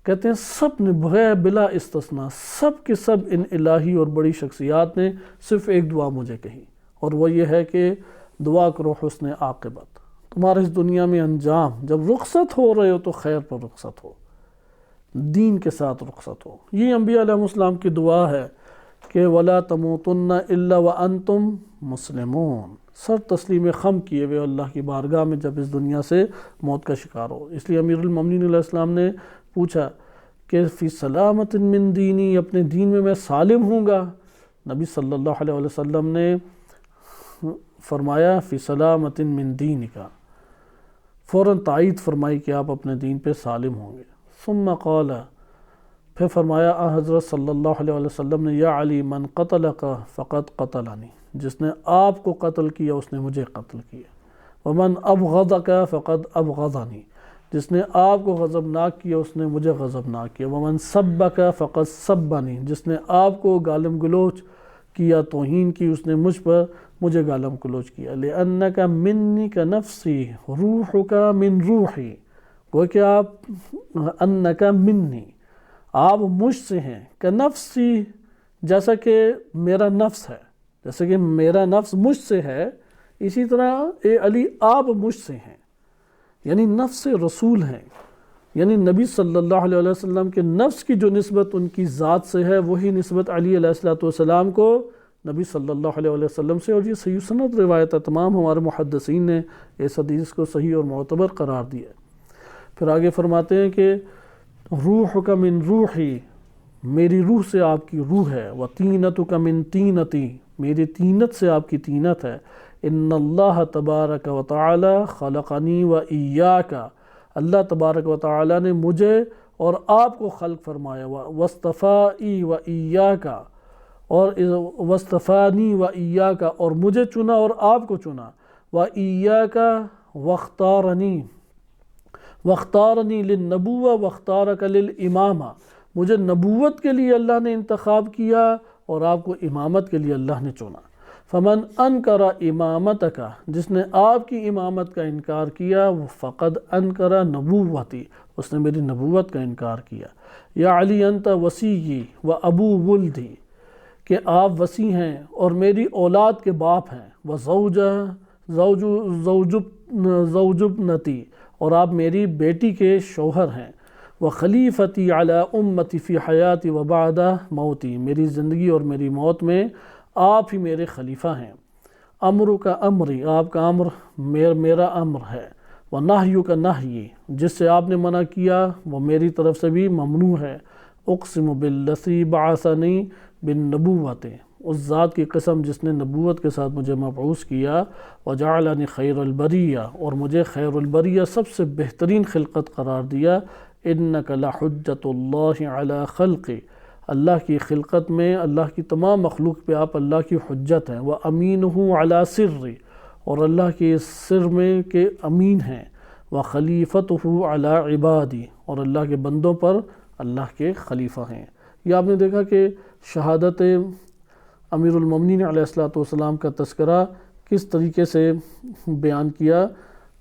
کہتے ہیں سب نے بغیر بلا استثناء، سب کے سب ان الہی اور بڑی شخصیات نے صرف ایک دعا مجھے کہی، اور وہ یہ ہے کہ دعا کرو حسن عاقبت، تمہارے اس دنیا میں انجام جب رخصت ہو رہے ہو تو خیر پر رخصت ہو، دین کے ساتھ رخصت ہو۔ یہ انبیاء علیہ السلام کی دعا ہے کہ وَلَا تَمُوتُنَّ إِلَّا وَأَنْتُمْ مُسْلِمُونَ، سر تسلیم خم کیے ہوئے اللہ کی بارگاہ میں جب اس دنیا سے موت کا شکار ہو۔ اس لیے امیر المومنین علیہ السلام نے پوچھا کہ فی سلامت من دینی، اپنے دین میں سالم ہوں گا؟ نبی صلی اللہ علیہ وسلم نے فرمایا فی سلامت من دینی کا، فوراً تائید فرمائی کہ آپ اپنے دین پہ سالم ہوں گے۔ ثم قال، پھر فرمایا حضرت صلی اللہ علیہ وسلم نے یا علی من قتلک فقد قتلنی، جس نے آپ کو قتل کیا اس نے مجھے قتل کیا، ومن ابغضک فقد ابغضنی، جس نے آپ کو غضبناک کیا اس نے مجھے غضبناک کیا، ومن سبک فقد سبنی، جس نے آپ کو گالم گلوچ کیا، توہین کی، اس نے مجھے گالم گلوچ کیا۔ لأنک منی کنفسی روحک من روحی، گو کہ آپ انک منی، آپ مجھ سے ہیں، کنفسی، جیسا کہ میرا نفس ہے، جیسا کہ میرا نفس مجھ سے ہے، اسی طرح اے علی آپ مجھ سے ہیں، یعنی نفس رسول ہیں، یعنی نبی صلی اللہ علیہ وسلم کے نفس کی جو نسبت ان کی ذات سے ہے وہی نسبت علی علیہ السلام کو نبی صلی اللہ علیہ وسلم سے، اور یہ صحیح سند روایت ہے، تمام ہمارے محدثین نے اس حدیث کو صحیح اور معتبر قرار دیا ہے۔ پھر آگے فرماتے ہیں کہ روحک من روحی، میری روح سے آپ کی روح ہے، وطینتک من طینتی، میری طینت سے آپ کی طینت ہے۔ ان اللہ تبارک و تعالی خلقنی و ایاک، اللہ تبارک و تعالی نے مجھے اور آپ کو خلق فرمایا، واصطفائی و ایاک، اور واصطفانی و ایاک، اور مجھے چنا اور آپ کو چنا، و ایاک واختارنی للنبوہ واختارک للامامہ، مجھے نبوت کے لیے اللہ نے انتخاب کیا اور آپ کو امامت کے لیے اللہ نے چنا۔ فمن انکر امامتک، جس نے آپ کی امامت کا انکار کیا، وہ فقد انکر نبوتی، اس نے میری نبوت کا انکار کیا۔ یا علی انت وصیی و ابو ولدی، کہ آپ وصی ہیں اور میری اولاد کے باپ ہیں، زوج ابنتی، اور آپ میری بیٹی کے شوہر ہیں، وخلیفتی علی امتی فی حیاتی و بعد موتی، میری زندگی اور میری موت میں آپ ہی میرے خلیفہ ہیں۔ امر کا امری، آپ کا امر میرا امر ہے، ونہی کا نہی، جس سے آپ نے منع کیا وہ میری طرف سے بھی ممنوع ہے۔ اقسم بالذی بعثنی بالنبوۃ، اس ذات کی قسم جس نے نبوت کے ساتھ مجھے مبعوث کیا، وجعلنی خیر البریہ، اور مجھے خیر البریہ سب سے بہترین خلقت قرار دیا، انک لحجۃ اللہ علی خلقی، اللہ کی خلقت میں، اللہ کی تمام مخلوق پہ آپ اللہ کی حجت ہیں، وامینہ علی سری، اور اللہ کے سر میں کہ امین ہیں، وخلیفتہ علی عبادی، اور اللہ کے بندوں پر اللہ کے خلیفہ ہیں۔ یہ آپ نے دیکھا کہ شہادت امیر المومنین علیہ السلام کا تذکرہ کس طریقے سے بیان کیا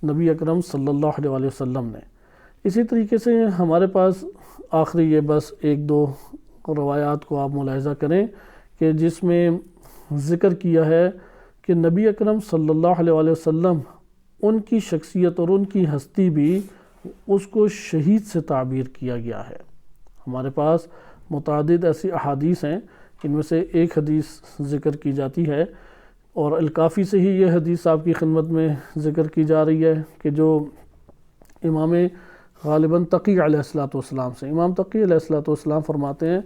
نبی اکرم صلی اللہ علیہ وسلم نے۔ اسی طریقے سے ہمارے پاس آخری یہ بس ایک دو روایات کو آپ ملاحظہ کریں کہ جس میں ذکر کیا ہے کہ نبی اکرم صلی اللہ علیہ وسلم ان کی شخصیت اور ان کی ہستی بھی اس کو شہید سے تعبیر کیا گیا ہے۔ ہمارے پاس متعدد ایسی احادیث ہیں، ان میں سے ایک حدیث ذکر کی جاتی ہے، اور الکافی سے ہی یہ حدیث آپ کی خدمت میں ذکر کی جا رہی ہے کہ جو امام غالباً تقی علیہ السلام سے، امام تقی علیہ السلام فرماتے ہیں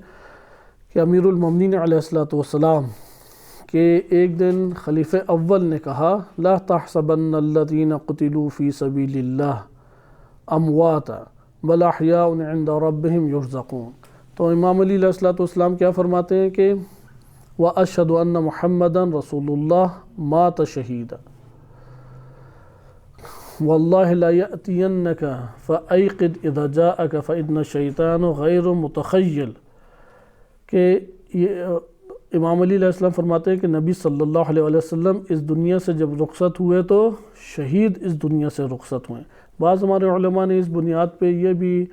کہ امیر المومنین علیہ السلام کہ ایک دن خلیفہ اول نے کہا، لا تحسبن الذین قتلوا فی سبیل اللہ امواتا بل احیاء عند ربہم یرزقون۔ تو امام علی علیہ السلام کیا فرماتے ہیں کہ واشہد ان محمدا رسول اللہ مات شہیدا واللہ لا یأتینک فایقد اذا جاءک فإن الشیطان غیر متخیل، کہ یہ امام علی علیہ السلام فرماتے ہیں کہ نبی صلی اللہ علیہ وسلم اس دنیا سے جب رخصت ہوئے تو شہید اس دنیا سے رخصت ہوئے۔ بعض ہمارے علماء نے اس بنیاد پہ یہ بھی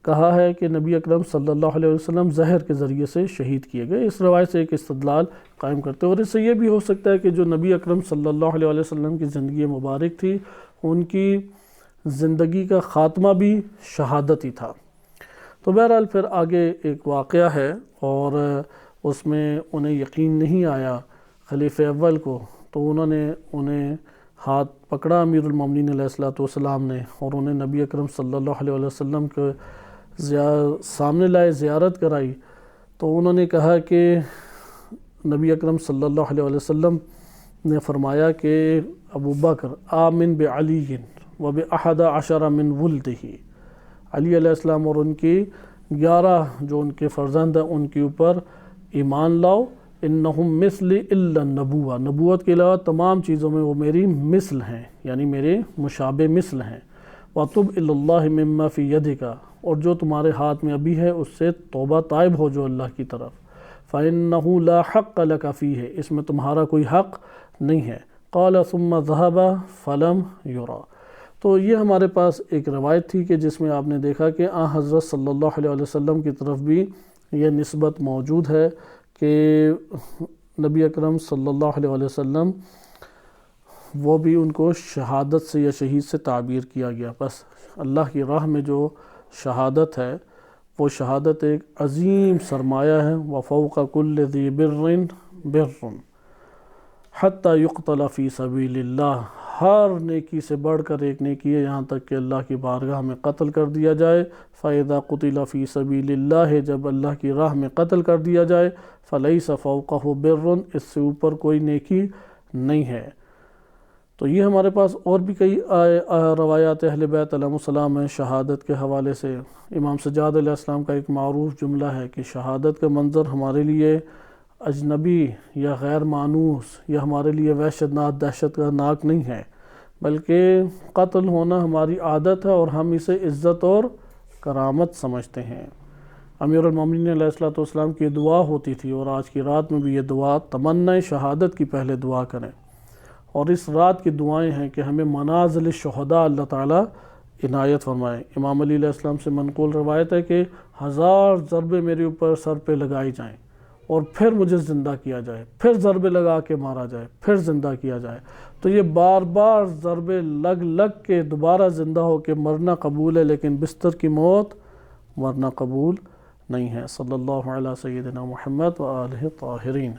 کہا ہے کہ نبی اکرم صلی اللہ علیہ وسلم زہر کے ذریعے سے شہید کیے گئے، اس روایت سے ایک استدلال قائم کرتے ہیں، اور اس سے یہ بھی ہو سکتا ہے کہ جو نبی اکرم صلی اللہ علیہ وسلم کی زندگی مبارک تھی، ان کی زندگی کا خاتمہ بھی شہادت ہی تھا۔ تو بہرحال پھر آگے ایک واقعہ ہے، اور اس میں انہیں یقین نہیں آیا خلیفہ اول کو، تو انہیں ہاتھ پکڑا امیر المومنین علیہ السلام نے، اور انہیں نبی اکرم صلی اللہ علیہ وسلم کے سامنے لائے، زیارت کرائی۔ تو انہوں نے کہا کہ نبی اکرم صلی اللہ علیہ وسلم نے فرمایا کہ ابو بکر آمن بعلی وباحد عشر من ولدہ، علی علیہ السلام اور ان کی 11 جو ان کے فرزند ہیں ان کے اوپر ایمان لاؤ، انہم مثلی الا النبوہ، نبوت کے علاوہ تمام چیزوں میں وہ میری مثل ہیں، یعنی میرے مشابہ مثل ہیں، وَتُبْ إِلَى اللَّهِ مِمَّا فِي يَدِكَ، اور جو تمہارے ہاتھ میں ابھی ہے اس سے توبہ طائب ہو جو اللہ کی طرف، فَإِنَّهُ لَا حَقَّ لَكَ فِيهِ، اس میں تمہارا کوئی حق نہیں ہے، قَالَ ثُمَّ ذَهَبَ فَلَمْ يُرَى۔ تو یہ ہمارے پاس ایک روایت تھی کہ جس میں آپ نے دیکھا کہ حضرت صلی اللہ علیہ وسلم کی طرف بھی یہ نسبت موجود ہے کہ نبی اکرم صلی اللہ علیہ وسلم وہ بھی ان کو شہادت سے یا شہید سے تعبیر کیا گیا۔ بس اللہ کی راہ میں جو شہادت ہے وہ شہادت ایک عظیم سرمایہ ہے، وَفَوْقَ كُلِّ ذِي بِرٍ بِرٌ حَتَّى يُقْتَلَ فِي سَبِيلِ اللَّهِ، ہر نیکی سے بڑھ کر ایک نیکی ہے یہاں تک کہ اللہ کی بارگاہ میں قتل کر دیا جائے۔ فَإِذَا قُتِلَ فِي سَبِيلِ اللَّهِ، جب اللہ کی راہ میں قتل کر دیا جائے، فَلَيْسَ فَوْقَهُ بِرٌ، اس سے اوپر کوئی نیکی نہیں ہے۔ تو یہ ہمارے پاس اور بھی کئی روایات اہل بیت علیہ السلام ہیں شہادت کے حوالے سے۔ امام سجاد علیہ السلام کا ایک معروف جملہ ہے کہ شہادت کا منظر ہمارے لیے اجنبی یا غیر مانوس یا ہمارے لیے وحشت ناک دہشت ناک نہیں ہے، بلکہ قتل ہونا ہماری عادت ہے اور ہم اسے عزت اور کرامت سمجھتے ہیں۔ امیر المومنین علیہ السلام کی دعا ہوتی تھی، اور آج کی رات میں بھی یہ دعا تمنا شہادت کی پہلے دعا کریں، اور اس رات کی دعائیں ہیں کہ ہمیں منازل شہداء اللہ تعالیٰ عنایت فرمائے۔ امام علی علیہ السلام سے منقول روایت ہے کہ 1000 ضربے میرے اوپر سر پہ لگائی جائیں اور پھر مجھے زندہ کیا جائے، پھر ضربے لگا کے مارا جائے، پھر زندہ کیا جائے۔ تو یہ بار بار ضربے لگ کے دوبارہ زندہ ہو کے مرنا قبول ہے، لیکن بستر کی موت مرنا قبول نہیں ہے۔ صلی اللہ علیہ سیدنا محمد و آلہ طاہرین۔